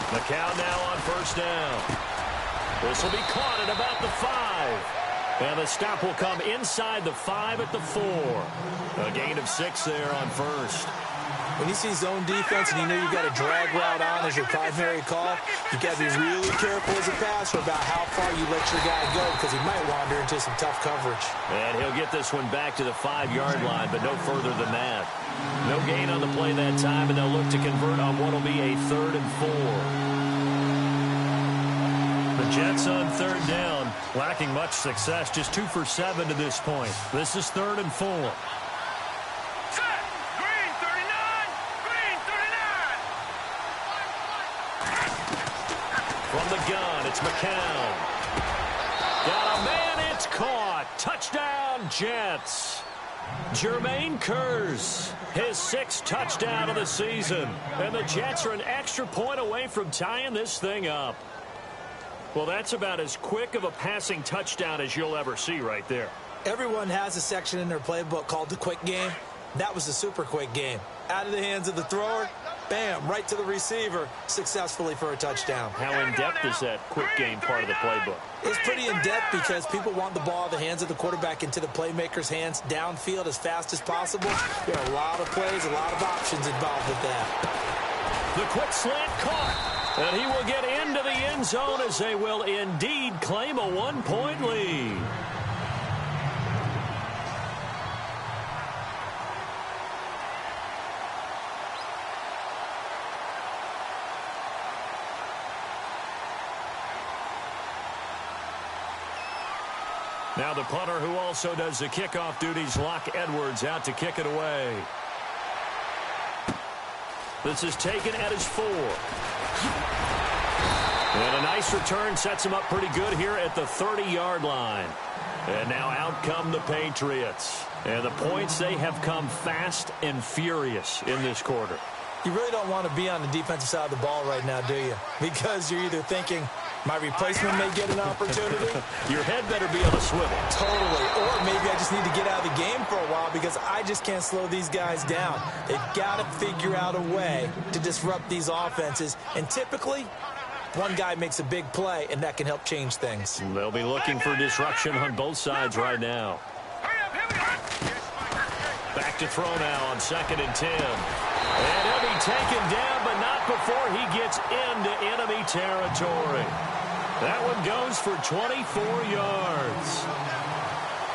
McCown now on first down. This will be caught at about the 5. And the stop will come inside the 5 at the 4. A gain of 6 there on first. When you see zone defense and you know you've got a drag route on as your primary call, you've got to be really careful as a passer about how far you let your guy go because he might wander into some tough coverage. And he'll get this one back to the 5-yard line, but no further than that. No gain on the play that time, and they'll look to convert on what will be a 3rd and 4. The Jets on 3rd down, lacking much success, just 2 for 7 to this point. This is 3rd and 4. Set. Green 39. Green 39. From the gun, it's McCown. Got a man, it's caught. Touchdown, Jets. Jermaine Kearse, his 6th touchdown of the season. And the Jets are an extra point away from tying this thing up. Well, that's about as quick of a passing touchdown as you'll ever see right there. Everyone has a section in their playbook called the quick game. That was the super quick game. Out of the hands of the thrower, bam, right to the receiver, successfully for a touchdown. How in-depth is that quick game part of the playbook? It's pretty in-depth because people want the ball out of the hands of the quarterback into the playmaker's hands downfield as fast as possible. There are a lot of plays, a lot of options involved with that. The quick slant caught. And he will get into the end zone as they will indeed claim a 1-point lead. Now the punter who also does the kickoff duties, Locke Edwards, out to kick it away. This is taken at his 4. And a nice return sets him up pretty good here at the 30-yard line. And now out come the Patriots. And the points, they have come fast and furious in this quarter. You really don't want to be on the defensive side of the ball right now, do you? Because you're either thinking, my replacement may get an opportunity. Your head better be on a swivel. Totally. Or maybe I just need to get out of the game for a while because I just can't slow these guys down. They've got to figure out a way to disrupt these offenses. And typically, one guy makes a big play, and that can help change things. They'll be looking for disruption on both sides right now. Back to throw now on 2nd and 10. And he'll be taken down, but not before he gets into enemy territory. That one goes for 24 yards.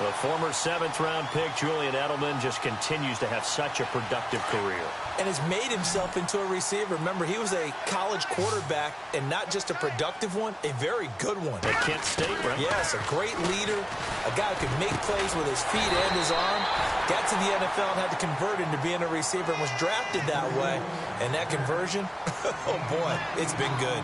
The former 7th-round pick, Julian Edelman, just continues to have such a productive career. And has made himself into a receiver. Remember, he was a college quarterback, and not just a productive one, a very good one. At Kent State, right? Yes, a great leader, a guy who could make plays with his feet and his arm. Got to the NFL and had to convert into being a receiver and was drafted that way. And that conversion, oh boy, it's been good.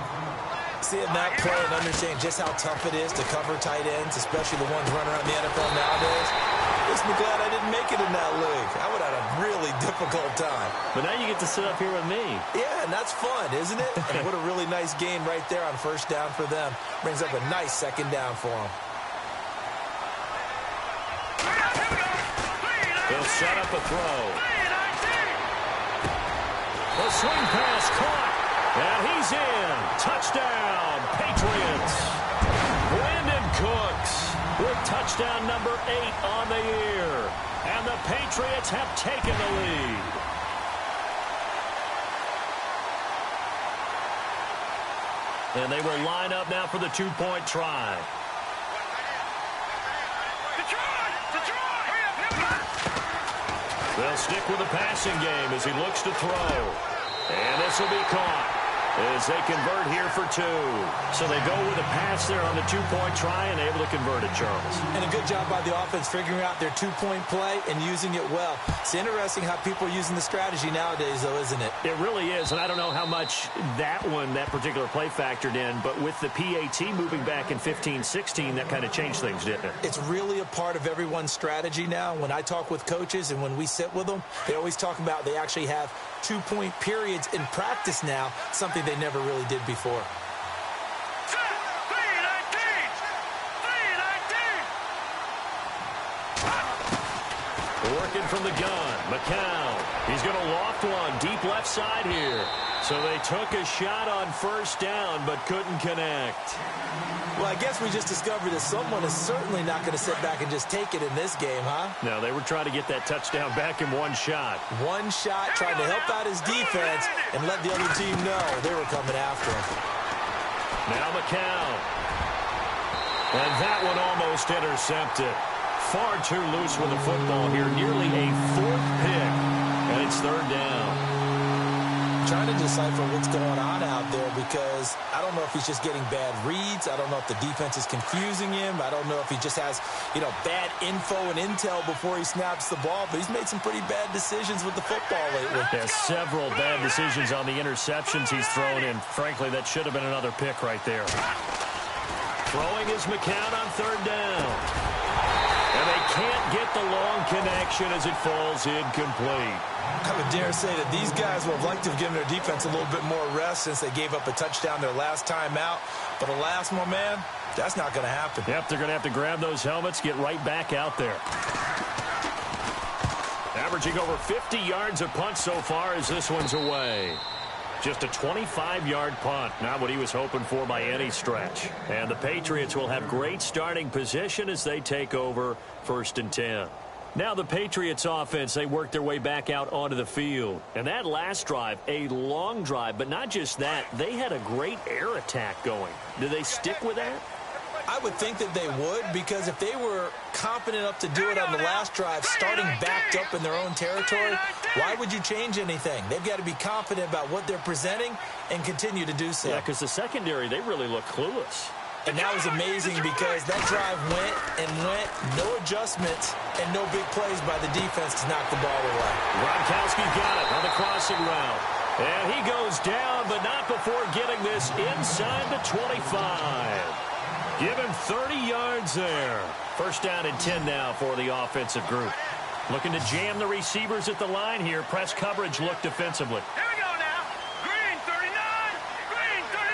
Seeing that play and understanding just how tough it is to cover tight ends, especially the ones running around the NFL nowadays, makes me glad I didn't make it in that league. I would have had a really difficult time. But now you get to sit up here with me. Yeah, and that's fun, isn't it? And what a really nice game right there on 1st down for them. Brings up a nice 2nd down for them. He'll set up a throw. The swing pass caught. And he's in. Touchdown, Patriots. Brandon Cooks with touchdown number 8 on the year. And the Patriots have taken the lead. And they will line up now for the two-point try. They'll stick with the passing game as he looks to throw. And this will be caught as they convert here for two. So they go with a pass there on the two-point try and able to convert it, Charles. And a good job by the offense figuring out their two-point play and using it well. It's interesting how people are using the strategy nowadays, though, isn't it? It really is, and I don't know how much that particular play factored in, but with the PAT moving back in 15-16, that kind of changed things, didn't it? It's really a part of everyone's strategy now. When I talk with coaches and when we sit with them, they always talk about they actually have two-point periods in practice now, something they never really did before. Working from the gun, McCown. He's going to loft one deep left side here. So they took a shot on first down, but couldn't connect. Well, I guess we just discovered that someone is certainly not going to sit back and just take it in this game, huh? No, they were trying to get that touchdown back in one shot. One shot, trying to help out his defense and let the other team know they were coming after him. Now McCown. And that one almost intercepted. Far too loose with the football here. Nearly a fourth pick. And it's third down. Trying to decipher what's going on out there because I don't know if he's just getting bad reads. I don't know if the defense is confusing him. I don't know if he just has, bad info and intel before he snaps the ball. But he's made some pretty bad decisions with the football lately. Has several bad decisions on the interceptions he's thrown in. Frankly, that should have been another pick right there. Throwing is McCown on third down. And they can't get the long connection as it falls incomplete. I would dare say that these guys would have liked to have given their defense a little bit more rest since they gave up a touchdown their last time out. But alas, my man, that's not going to happen. Yep, they're going to have to grab those helmets, get right back out there. Averaging over 50 yards a punt so far as this one's away. Just a 25-yard punt, not what he was hoping for by any stretch. And the Patriots will have great starting position as they take over 1st and 10. Now the Patriots offense, they work their way back out onto the field. And that last drive, a long drive, but not just that, they had a great air attack going. Do they stick with that? I would think that they would, because if they were confident enough to do it on the last drive, starting backed up in their own territory, why would you change anything? They've got to be confident about what they're presenting and continue to do so. Yeah, because the secondary, they really look clueless. And that was amazing because that drive went and went, no adjustments and no big plays by the defense to knock the ball away. Gronkowski got it on the crossing route. And he goes down, but not before getting this inside the 25. Give him 30 yards there. First down and 10 now for the offensive group. Looking to jam the receivers at the line here. Press coverage look defensively. Here we go now. Green 39. Green 39.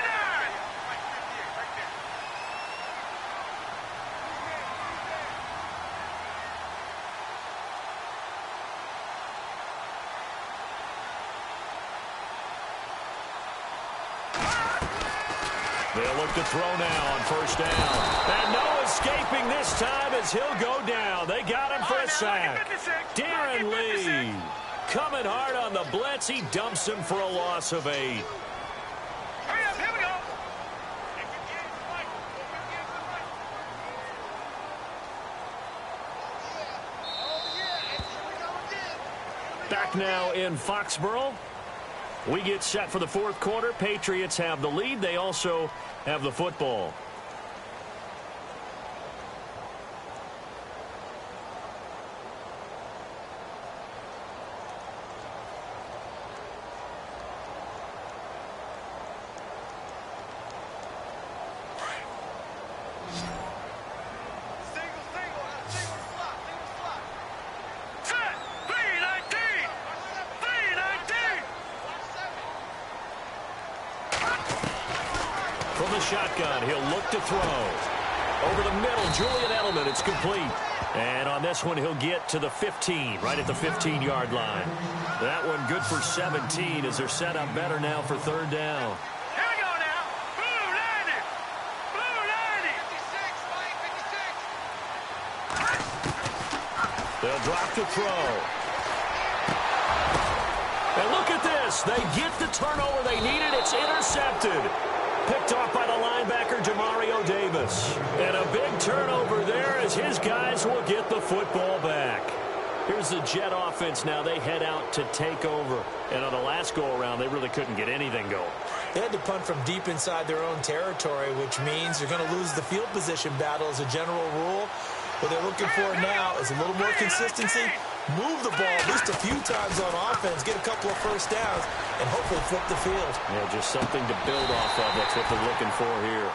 They'll look to throw now on first down. And no escaping this time as he'll go down. They got him for a sack. Darren Lee coming hard on the blitz. He dumps him for a loss of 8. Hurry up, here we go. Back now in Foxborough. We get set for the fourth quarter. Patriots have the lead. They also have the football. From the shotgun, he'll look to throw. Over the middle, Julian Edelman, it's complete. And on this one, he'll get to the 15, right at the 15-yard line. That one good for 17 as they're set up better now for third down. Here we go now. Blue 90. Blue 90. They'll drop to throw. And look at this. They get the turnover they needed. It's intercepted. Picked off by the linebacker, Demario Davis. And a big turnover there as his guys will get the football back. Here's the Jet offense now. They head out to take over. And on the last go-around, they really couldn't get anything going. They had to punt from deep inside their own territory, which means you're going to lose the field position battle as a general rule. What they're looking for now is a little more consistency, move the ball at least a few times on offense, get a couple of first downs, and hopefully flip the field. Yeah, just something to build off of. That's what they're looking for here.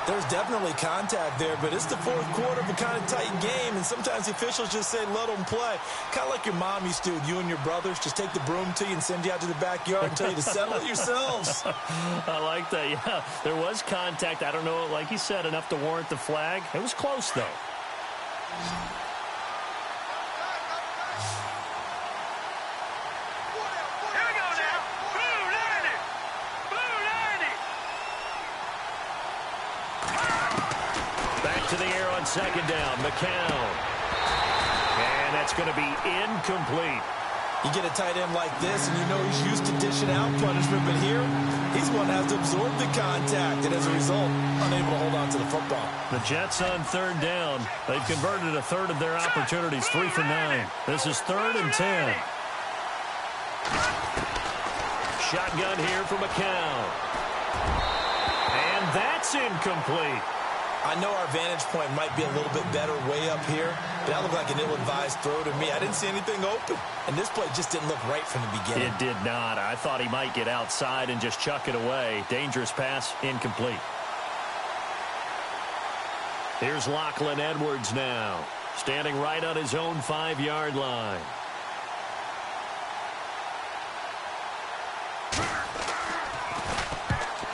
There's definitely contact there, but it's the fourth quarter of a kind of tight game, and sometimes the officials just say, let them play. Kind of like your mom used to with you and your brothers. Just take the broom to you and send you out to the backyard and tell you to settle it yourselves. I like that, yeah. There was contact. I don't know, like you said, enough to warrant the flag. It was close, though. To the air on second down, McCown. And that's going to be incomplete. You get a tight end like this, and you know he's used to dishing out punishment, but here, he's one that has to absorb the contact, and as a result, unable to hold on to the football. The Jets on third down. They've converted a third of their opportunities, 3 for 9. This is 3rd and 10. Shotgun here for McCown. And that's incomplete. I know our vantage point might be a little bit better way up here, but that looked like an ill-advised throw to me. I didn't see anything open, and this play just didn't look right from the beginning. It did not. I thought he might get outside and just chuck it away. Dangerous pass, incomplete. Here's Lachlan Edwards now, standing right on his own 5-yard line.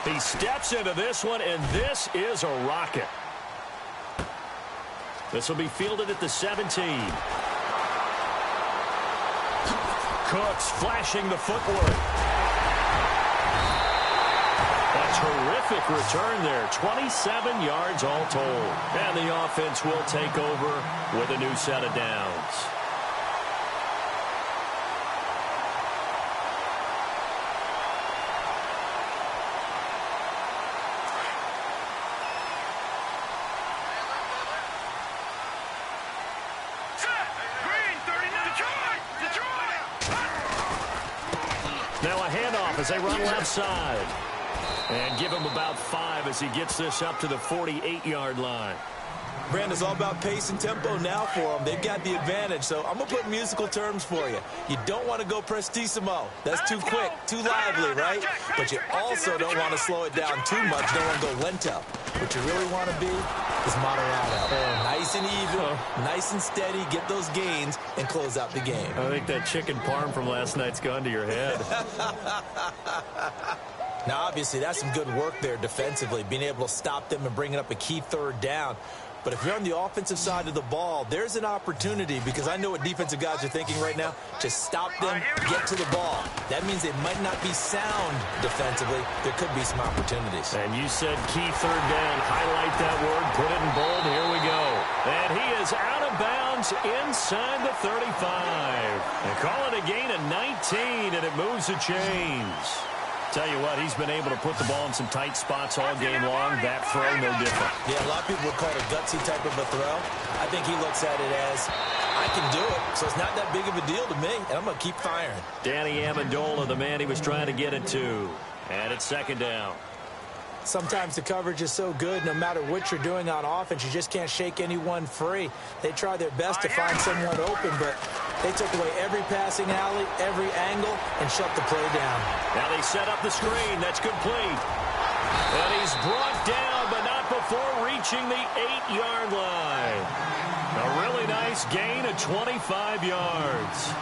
He steps into this one, and this is a rocket. This will be fielded at the 17. Cooks flashing the footwork. A terrific return there. 27 yards all told. And the offense will take over with a new set of downs. Now a handoff as they run left side. And give him about 5 as he gets this up to the 48-yard line. Brand, is all about pace and tempo now for them. They've got the advantage, so I'm going to put musical terms for you. You don't want to go prestissimo. That's too quick, too lively, right? But you also don't want to slow it down too much. You don't want to go lento. What you really want to be is moderado. Nice and even, nice and steady, get those gains, and close out the game. I think that chicken parm from last night's gone to your head. Now, obviously, that's some good work there defensively, being able to stop them and bringing up a key third down. But if you're on the offensive side of the ball, there's an opportunity, because I know what defensive guys are thinking right now. Just stop them, get to the ball. That means they might not be sound defensively. There could be some opportunities. And you said key third down. Highlight that word. Put it in bold. Here we go. And he is out of bounds inside the 35. They call it a gain of 19, and it moves the chains. Tell you what, he's been able to put the ball in some tight spots all game long. That throw, no different. Yeah, a lot of people would call it a gutsy type of a throw. I think he looks at it as, I can do it, so it's not that big of a deal to me, and I'm going to keep firing. Danny Amendola, the man he was trying to get it to. And it's second down. Sometimes the coverage is so good, no matter what you're doing on offense, you just can't shake anyone free. They try their best to find someone open, but they took away every passing alley, every angle, and shut the play down. Now they set up the screen. That's complete. And he's brought down, but not before reaching the 8-yard line. A really nice gain of 25 yards.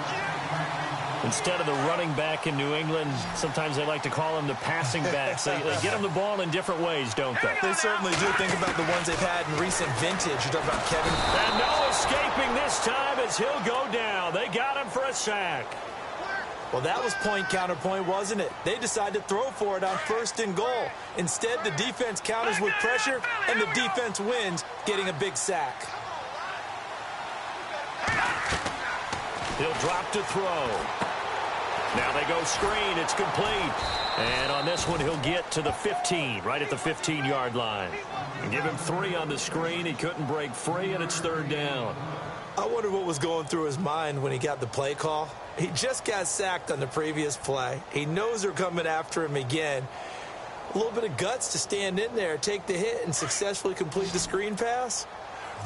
Instead of the running back in New England, sometimes they like to call them the passing backs. They get them the ball in different ways, don't they? They certainly do. Think about the ones they've had in recent vintage. You're talking about Kevin. And no escaping this time as he'll go down. They got him for a sack. Well, that was point counterpoint, wasn't it? They decided to throw for it on 1st and goal. Instead, the defense counters with pressure, and the defense wins, getting a big sack. He'll drop to throw. Now they go screen. It's complete. And on this one, he'll get to the 15, right at the 15-yard line. And give him 3 on the screen. He couldn't break free, and it's 3rd down. I wonder what was going through his mind when he got the play call. He just got sacked on the previous play. He knows they're coming after him again. A little bit of guts to stand in there, take the hit, and successfully complete the screen pass.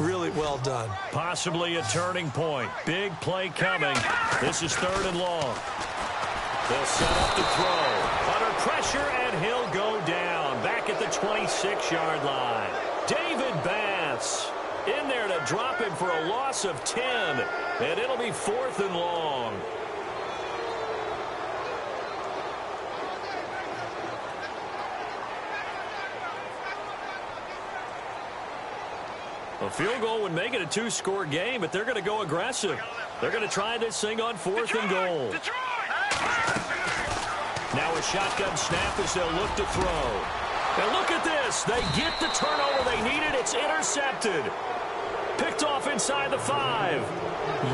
Really well done. Possibly a turning point. Big play coming. This is 3rd and long. They'll set up the throw. Under pressure, and he'll go down. Back at the 26-yard line. David Bass in there to drop him for a loss of 10. And it'll be 4th and long. A field goal would make it a 2-score game, but they're going to go aggressive. They're going to try this thing on 4th and goal. Now a shotgun snap as they'll look to throw. And look at this. They get the turnover they needed. It's intercepted. Picked off inside the 5.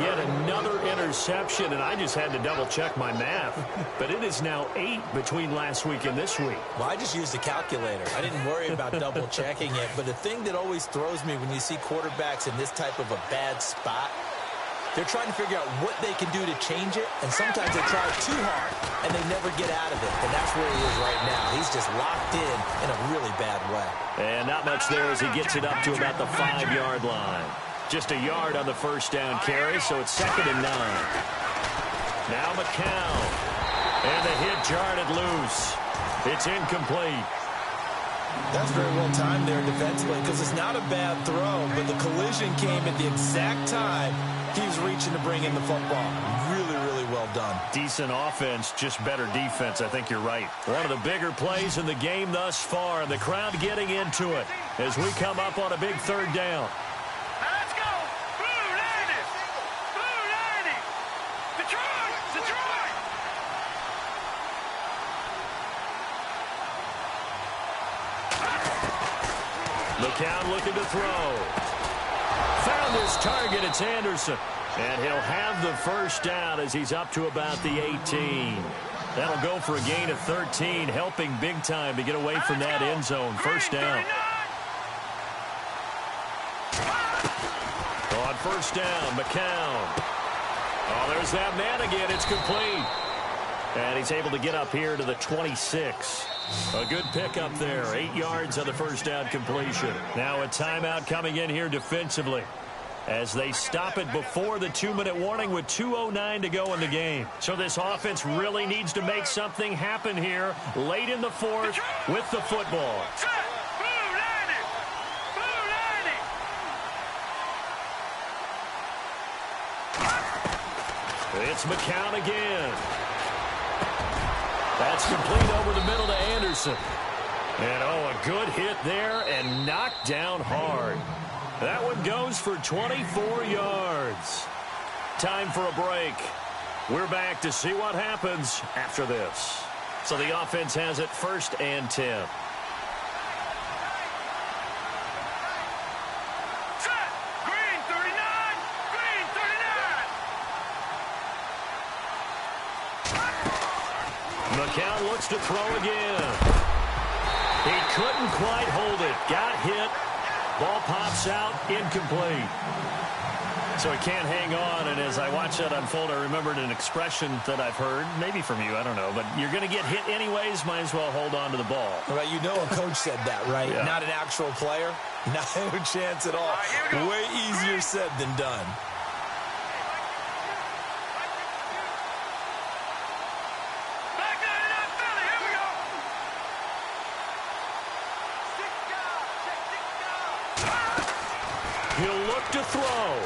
Yet another interception, and I just had to double-check my math. But it is now 8 between last week and this week. Well, I just used a calculator. I didn't worry about double-checking it. But the thing that always throws me when you see quarterbacks in this type of a bad spot, they're trying to figure out what they can do to change it, and sometimes they try too hard, and they never get out of it. And that's where he is right now. He's just locked in a really bad way. And not much there as he gets it up to about the 5-yard line. Just a yard on the first down carry, so it's 2nd and 9. Now McCown. And the hit jarred it loose. It's incomplete. That's very well timed there defensively because it's not a bad throw, but the collision came at the exact time he was reaching to bring in the football. Really, really well done. Decent offense, just better defense. I think you're right. One of the bigger plays in the game thus far, and the crowd getting into it as we come up on a big 3rd down. Let's go! Blue 90! Blue 90! Detroit! Detroit! McCown looking to throw. Found his target. It's Anderson. And he'll have the first down as he's up to about the 18. That'll go for a gain of 13, helping big time to get away from that end zone. First down. On first down, McCown. Oh, there's that man again. It's complete. And he's able to get up here to the 26. A good pickup there. 8 yards on the first down completion. Now a timeout coming in here defensively as they stop it before the 2-minute warning with 2:09 to go in the game. So this offense really needs to make something happen here late in the 4th with the football. Blue 90! Blue 90! It's McCown again. That's complete over the middle to Anderson. And, oh, a good hit there and knocked down hard. That one goes for 24 yards. Time for a break. We're back to see what happens after this. So the offense has it 1st and 10. Set! Green 39! Green 39! McCown looks to throw again. He couldn't quite hold it. Got hit. Ball pops out. Incomplete. So he can't hang on, and as I watch that unfold, I remembered an expression that I've heard, maybe from you, I don't know, but you're going to get hit anyways, might as well hold on to the ball. Well, you know a coach said that, right? Yeah. Not an actual player. Not a chance at all. Way easier said than done. Back 99 Philly, here we go! He'll look to throw.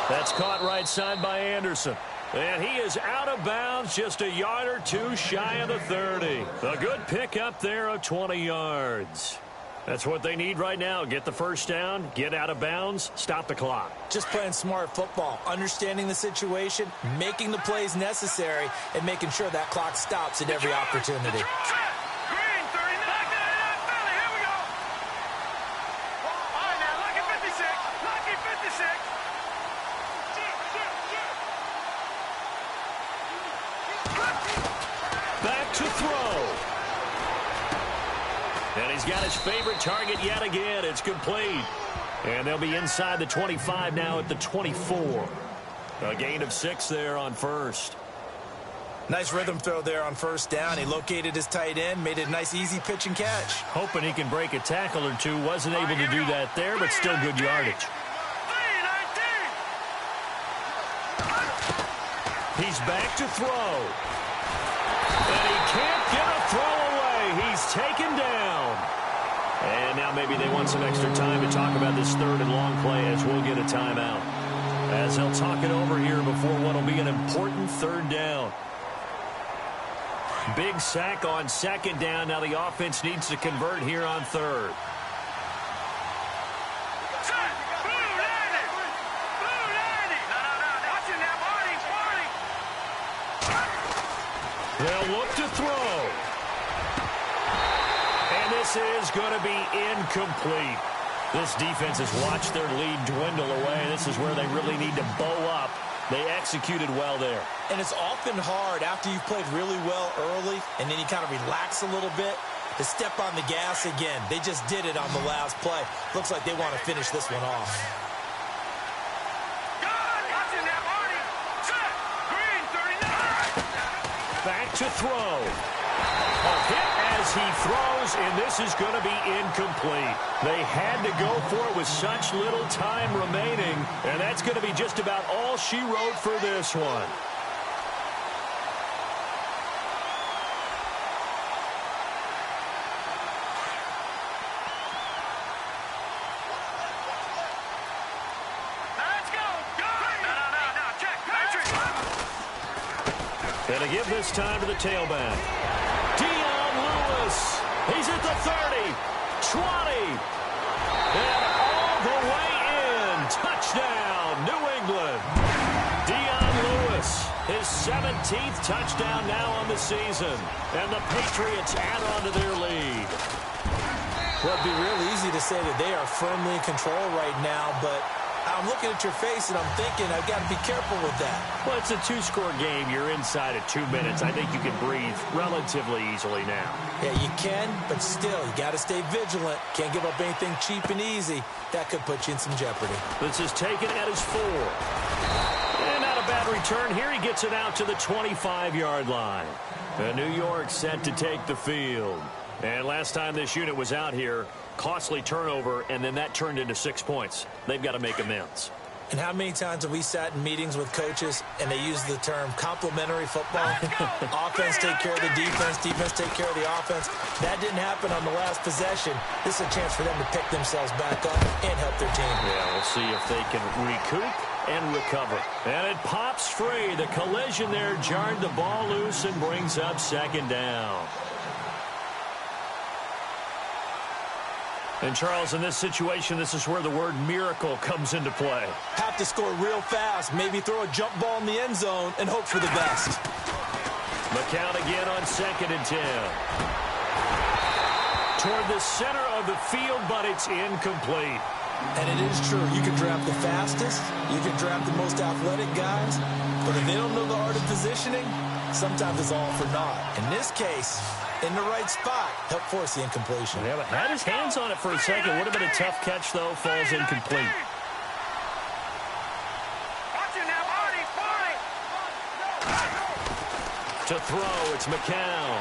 That's caught right side by Anderson. And he is out of bounds, just a yard or two shy of the 30. A good pickup there of 20 yards. That's what they need right now. Get the first down, get out of bounds, stop the clock. Just playing smart football, understanding the situation, making the plays necessary, and making sure that clock stops at every opportunity. Green 39! Back 99 Philly, here we go! All right, now, lucky 56! Lucky 56! to throw. And he's got his favorite target yet again. It's complete. And they'll be inside the 25 now at the 24. A gain of 6 there on first. Nice rhythm throw there on first down. He located his tight end, made it a nice, easy pitch and catch. Hoping he can break a tackle or two. Wasn't able to do that there, but still good yardage. He's back to throw. And he can't get a throw away. He's taken down. And now maybe they want some extra time to talk about this third and long play as we'll get a timeout. As they'll talk it over here before what will be an important third down. Big sack on second down. Now the offense needs to convert here on third. They'll look to throw. And this is going to be incomplete. This defense has watched their lead dwindle away. This is where they really need to bow up. They executed well there. And it's often hard after you've played really well early and then you kind of relax a little bit to step on the gas again. They just did it on the last play. Looks like they want to finish this one off. Back to throw. A hit as he throws, and this is going to be incomplete. They had to go for it with such little time remaining, and that's going to be just about all she wrote for this one. And to give this time to the tailback. He's at the 30, 20, and all the way in. Touchdown, New England. Dion Lewis, his 17th touchdown now on the season. And the Patriots add on to their lead. Well, it'd be real easy to say that they are firmly in control right now, but I'm looking at your face and I'm thinking I've got to be careful with that. Well, it's a 2-score game. You're inside at 2 minutes. I think you can breathe relatively easily now. Yeah, you can, but still, you got to stay vigilant. Can't give up anything cheap and easy. That could put you in some jeopardy. This is taken at his 4. And not a bad return. Here he gets it out to the 25-yard line. And New York set to take the field. And last time this unit was out here, costly turnover, and then that turned into 6 points. They've got to make amends. And how many times have we sat in meetings with coaches and they use the term complementary football? Offense take care of the defense, defense take care of the offense. That didn't happen on the last possession. This is a chance for them to pick themselves back up and help their team. Yeah, we'll see if they can recoup and recover. And it pops free. The collision there jarred the ball loose and brings up second down. And, Charles, in this situation, this is where the word miracle comes into play. Have to score real fast, maybe throw a jump ball in the end zone and hope for the best. McCown again on 2nd and 10. Toward the center of the field, but it's incomplete. And it is true. You can draft the fastest. You can draft the most athletic guys. But if they don't know the art of positioning, sometimes it's all for naught. In this case, in the right spot, help force the incompletion. Yeah, but had his hands on it for a second. Would have been a tough catch, though. Falls incomplete. To throw, it's McCown.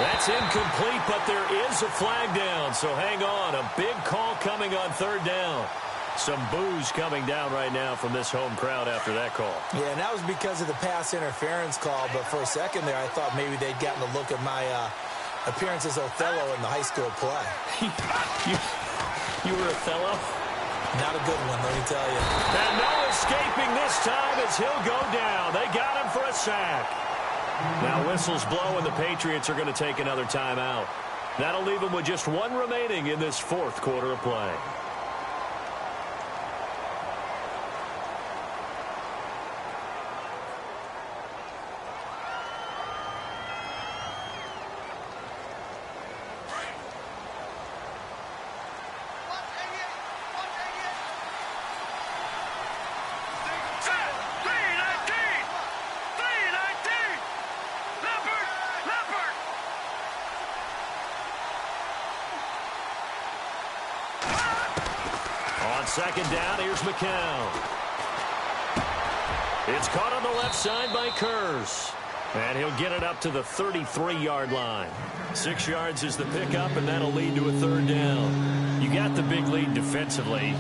That's incomplete, but there is a flag down. So hang on. A big call coming on third down. Some boos coming down right now from this home crowd after that call. Yeah, and that was because of the pass interference call. But for a second there, I thought maybe they'd gotten a look at my appearance as Othello in the high school play. You were Othello? Not a good one, let me tell you. And no escaping this time as he'll go down. They got him for a sack. Now whistles blow and the Patriots are going to take another timeout. That'll leave them with just one remaining in this fourth quarter of play. second down. Here's McCown. It's caught on the left side by Kurz. And he'll get it up to the 33-yard line. 6 yards is the pickup, and that'll lead to a third down. You got the big lead defensively.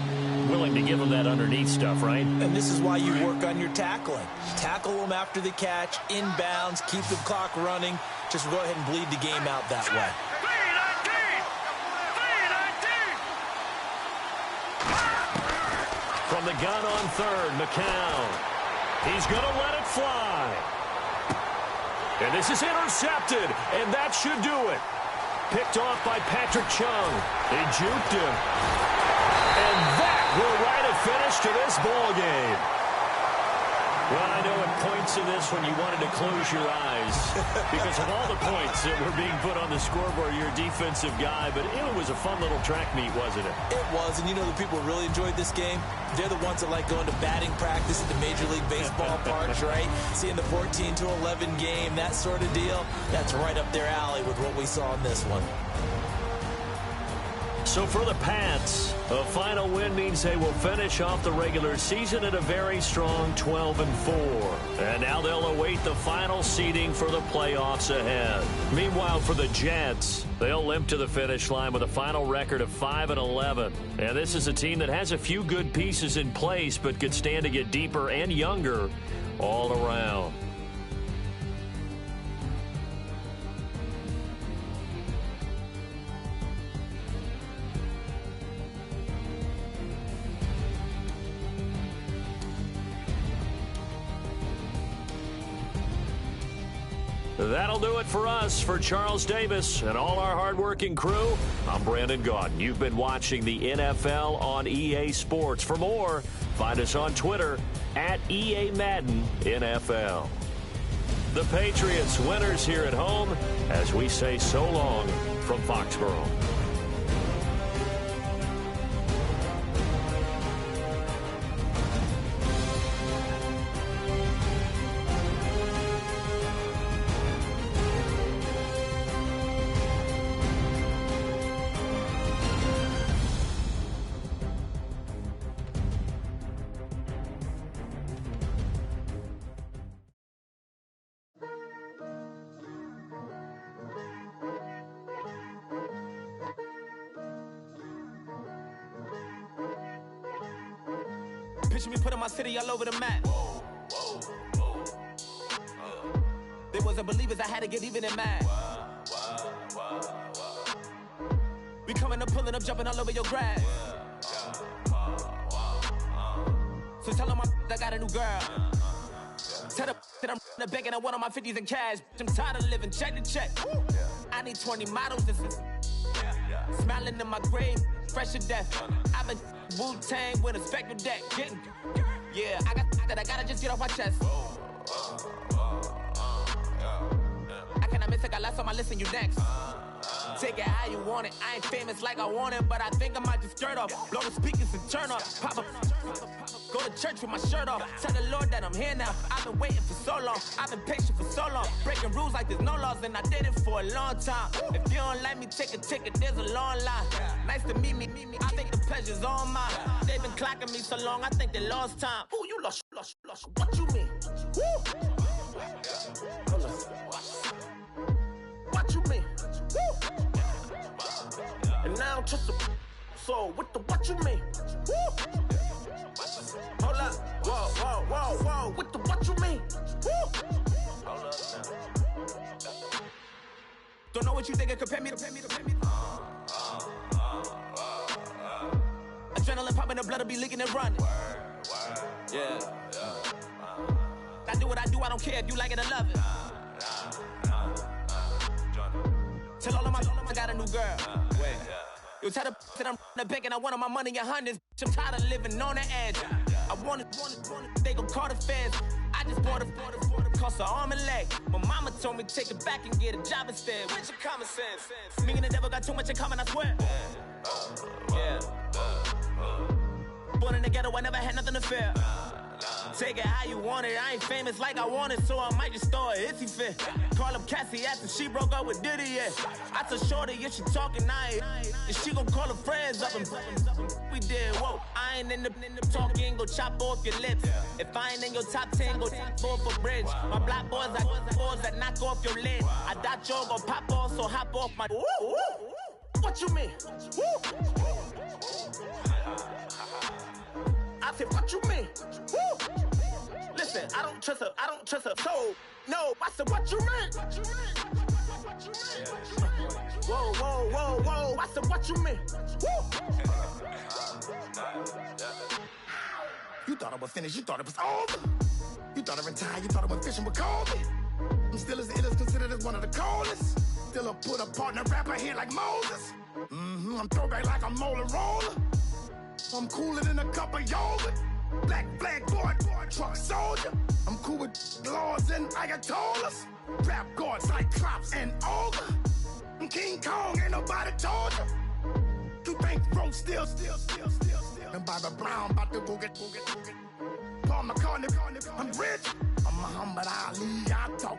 Willing to give them that underneath stuff, right? And this is why you work on your tackling. Tackle them after the catch, inbounds, keep the clock running. Just go ahead and bleed the game out that way. From the gun on third, McCown. He's going to let it fly. And this is intercepted, and that should do it. Picked off by Patrick Chung. They juked him. And that will write a finish to this ball game. Well, I know at points in this when you wanted to close your eyes because of all the points that were being put on the scoreboard, you're a defensive guy, but it was a fun little track meet, wasn't it? It was, and you know the people who really enjoyed this game? They're the ones that like going to batting practice at the Major League Baseball parks, right? Seeing the 14-11 game, that sort of deal, that's right up their alley with what we saw in this one. So for the Pats, a final win means they will finish off the regular season at a very strong 12-4. And now they'll await the final seeding for the playoffs ahead. Meanwhile, for the Jets, they'll limp to the finish line with a final record of 5-11. And this is a team that has a few good pieces in place, but could stand to get deeper and younger all around. That'll do it for us. For Charles Davis and all our hardworking crew, I'm Brandon Gaudin. You've been watching the NFL on EA Sports. For more, find us on Twitter at EA Madden NFL. The Patriots winners here at home as we say so long from Foxborough. Picture me putting my city all over the map. They wasn't believers, I had to get even and mad. We coming up, pulling up, jumping all over your grass. So tell them I got a new girl. Tell them that I'm begging, I want on my 50s in cash. I'm tired of living check to check. I need 20 models, this is smiling in my grave, fresh to death. I've been Wu-Tang with a spectral deck. Yeah, I gotta just get off my chest. I cannot miss it, got last on my list and you next. Take it how you want it. I ain't famous like I want it, but I think I might just skirt off. Blow the speakers and turn up. Pop up. Go to church with my shirt off. Tell the Lord that I'm here now. I've been waiting for so long. I've been patient for so long. Breaking rules like there's no laws, and I did it for a long time. If you don't like me, take a ticket. There's a long line. Nice to meet me. I think the pleasure's all mine. They've been clocking me so long, I think they lost time. Ooh, you lost. What you mean? Woo! What you mean? Woo! And now I'm just a so what you mean? Woo! Hold up, whoa, what you mean? Woo! Hold up now. Don't know what you think it compare me to. Adrenaline popping, the blood'll be leaking and running. Yeah. I do what I do, I don't care if you like it or love it. Tell all of my I got a new girl. Wait. You tell the that I'm the bank and I want all my money in hundreds. I'm tired of living on the edge. I want it, they gon' call the feds. I just bought a cost an arm and leg. My mama told me take it back and get a job instead. Where's your common sense? Me and the devil got too much in common, I swear. Yeah. Born in the ghetto, I never had nothing to fear. Take it how you want it. I ain't famous like I want it, so I might just throw a hissy fit. Call up Cassie after she broke up with Diddy, yeah. I told Shorty if she talking, I ain't. And she gon' call her friends up and we did, whoa. I I ain't in the talk, you ain't gon' chop off your lips. If I ain't in your top 10, go off a bridge. My black boys, I boys that knock off your lid. I thought you gon' pop off, so hop off my. What you mean? I said, what you mean? Listen, I don't trust her. So, no, I said, what you mean? Whoa, I said, what you mean? You thought I was finished, you thought it was over. You thought I retired, you thought I went fishing with Kobe. I'm still as ill as considered as one of the coldest. Still a put apart in a rapper here like Moses. I'm throwback like a molar roller. I'm cooler than a cup of yogurt. Black flag boy, truck soldier. I'm cool with laws and ayatollahs. Rap gods like Cyclops and Ogre. I'm King Kong, ain't nobody told you. You think Rose still. And Bobby Brown about to go get. Paul McCartney, I'm rich. I'm Muhammad Ali, I talk.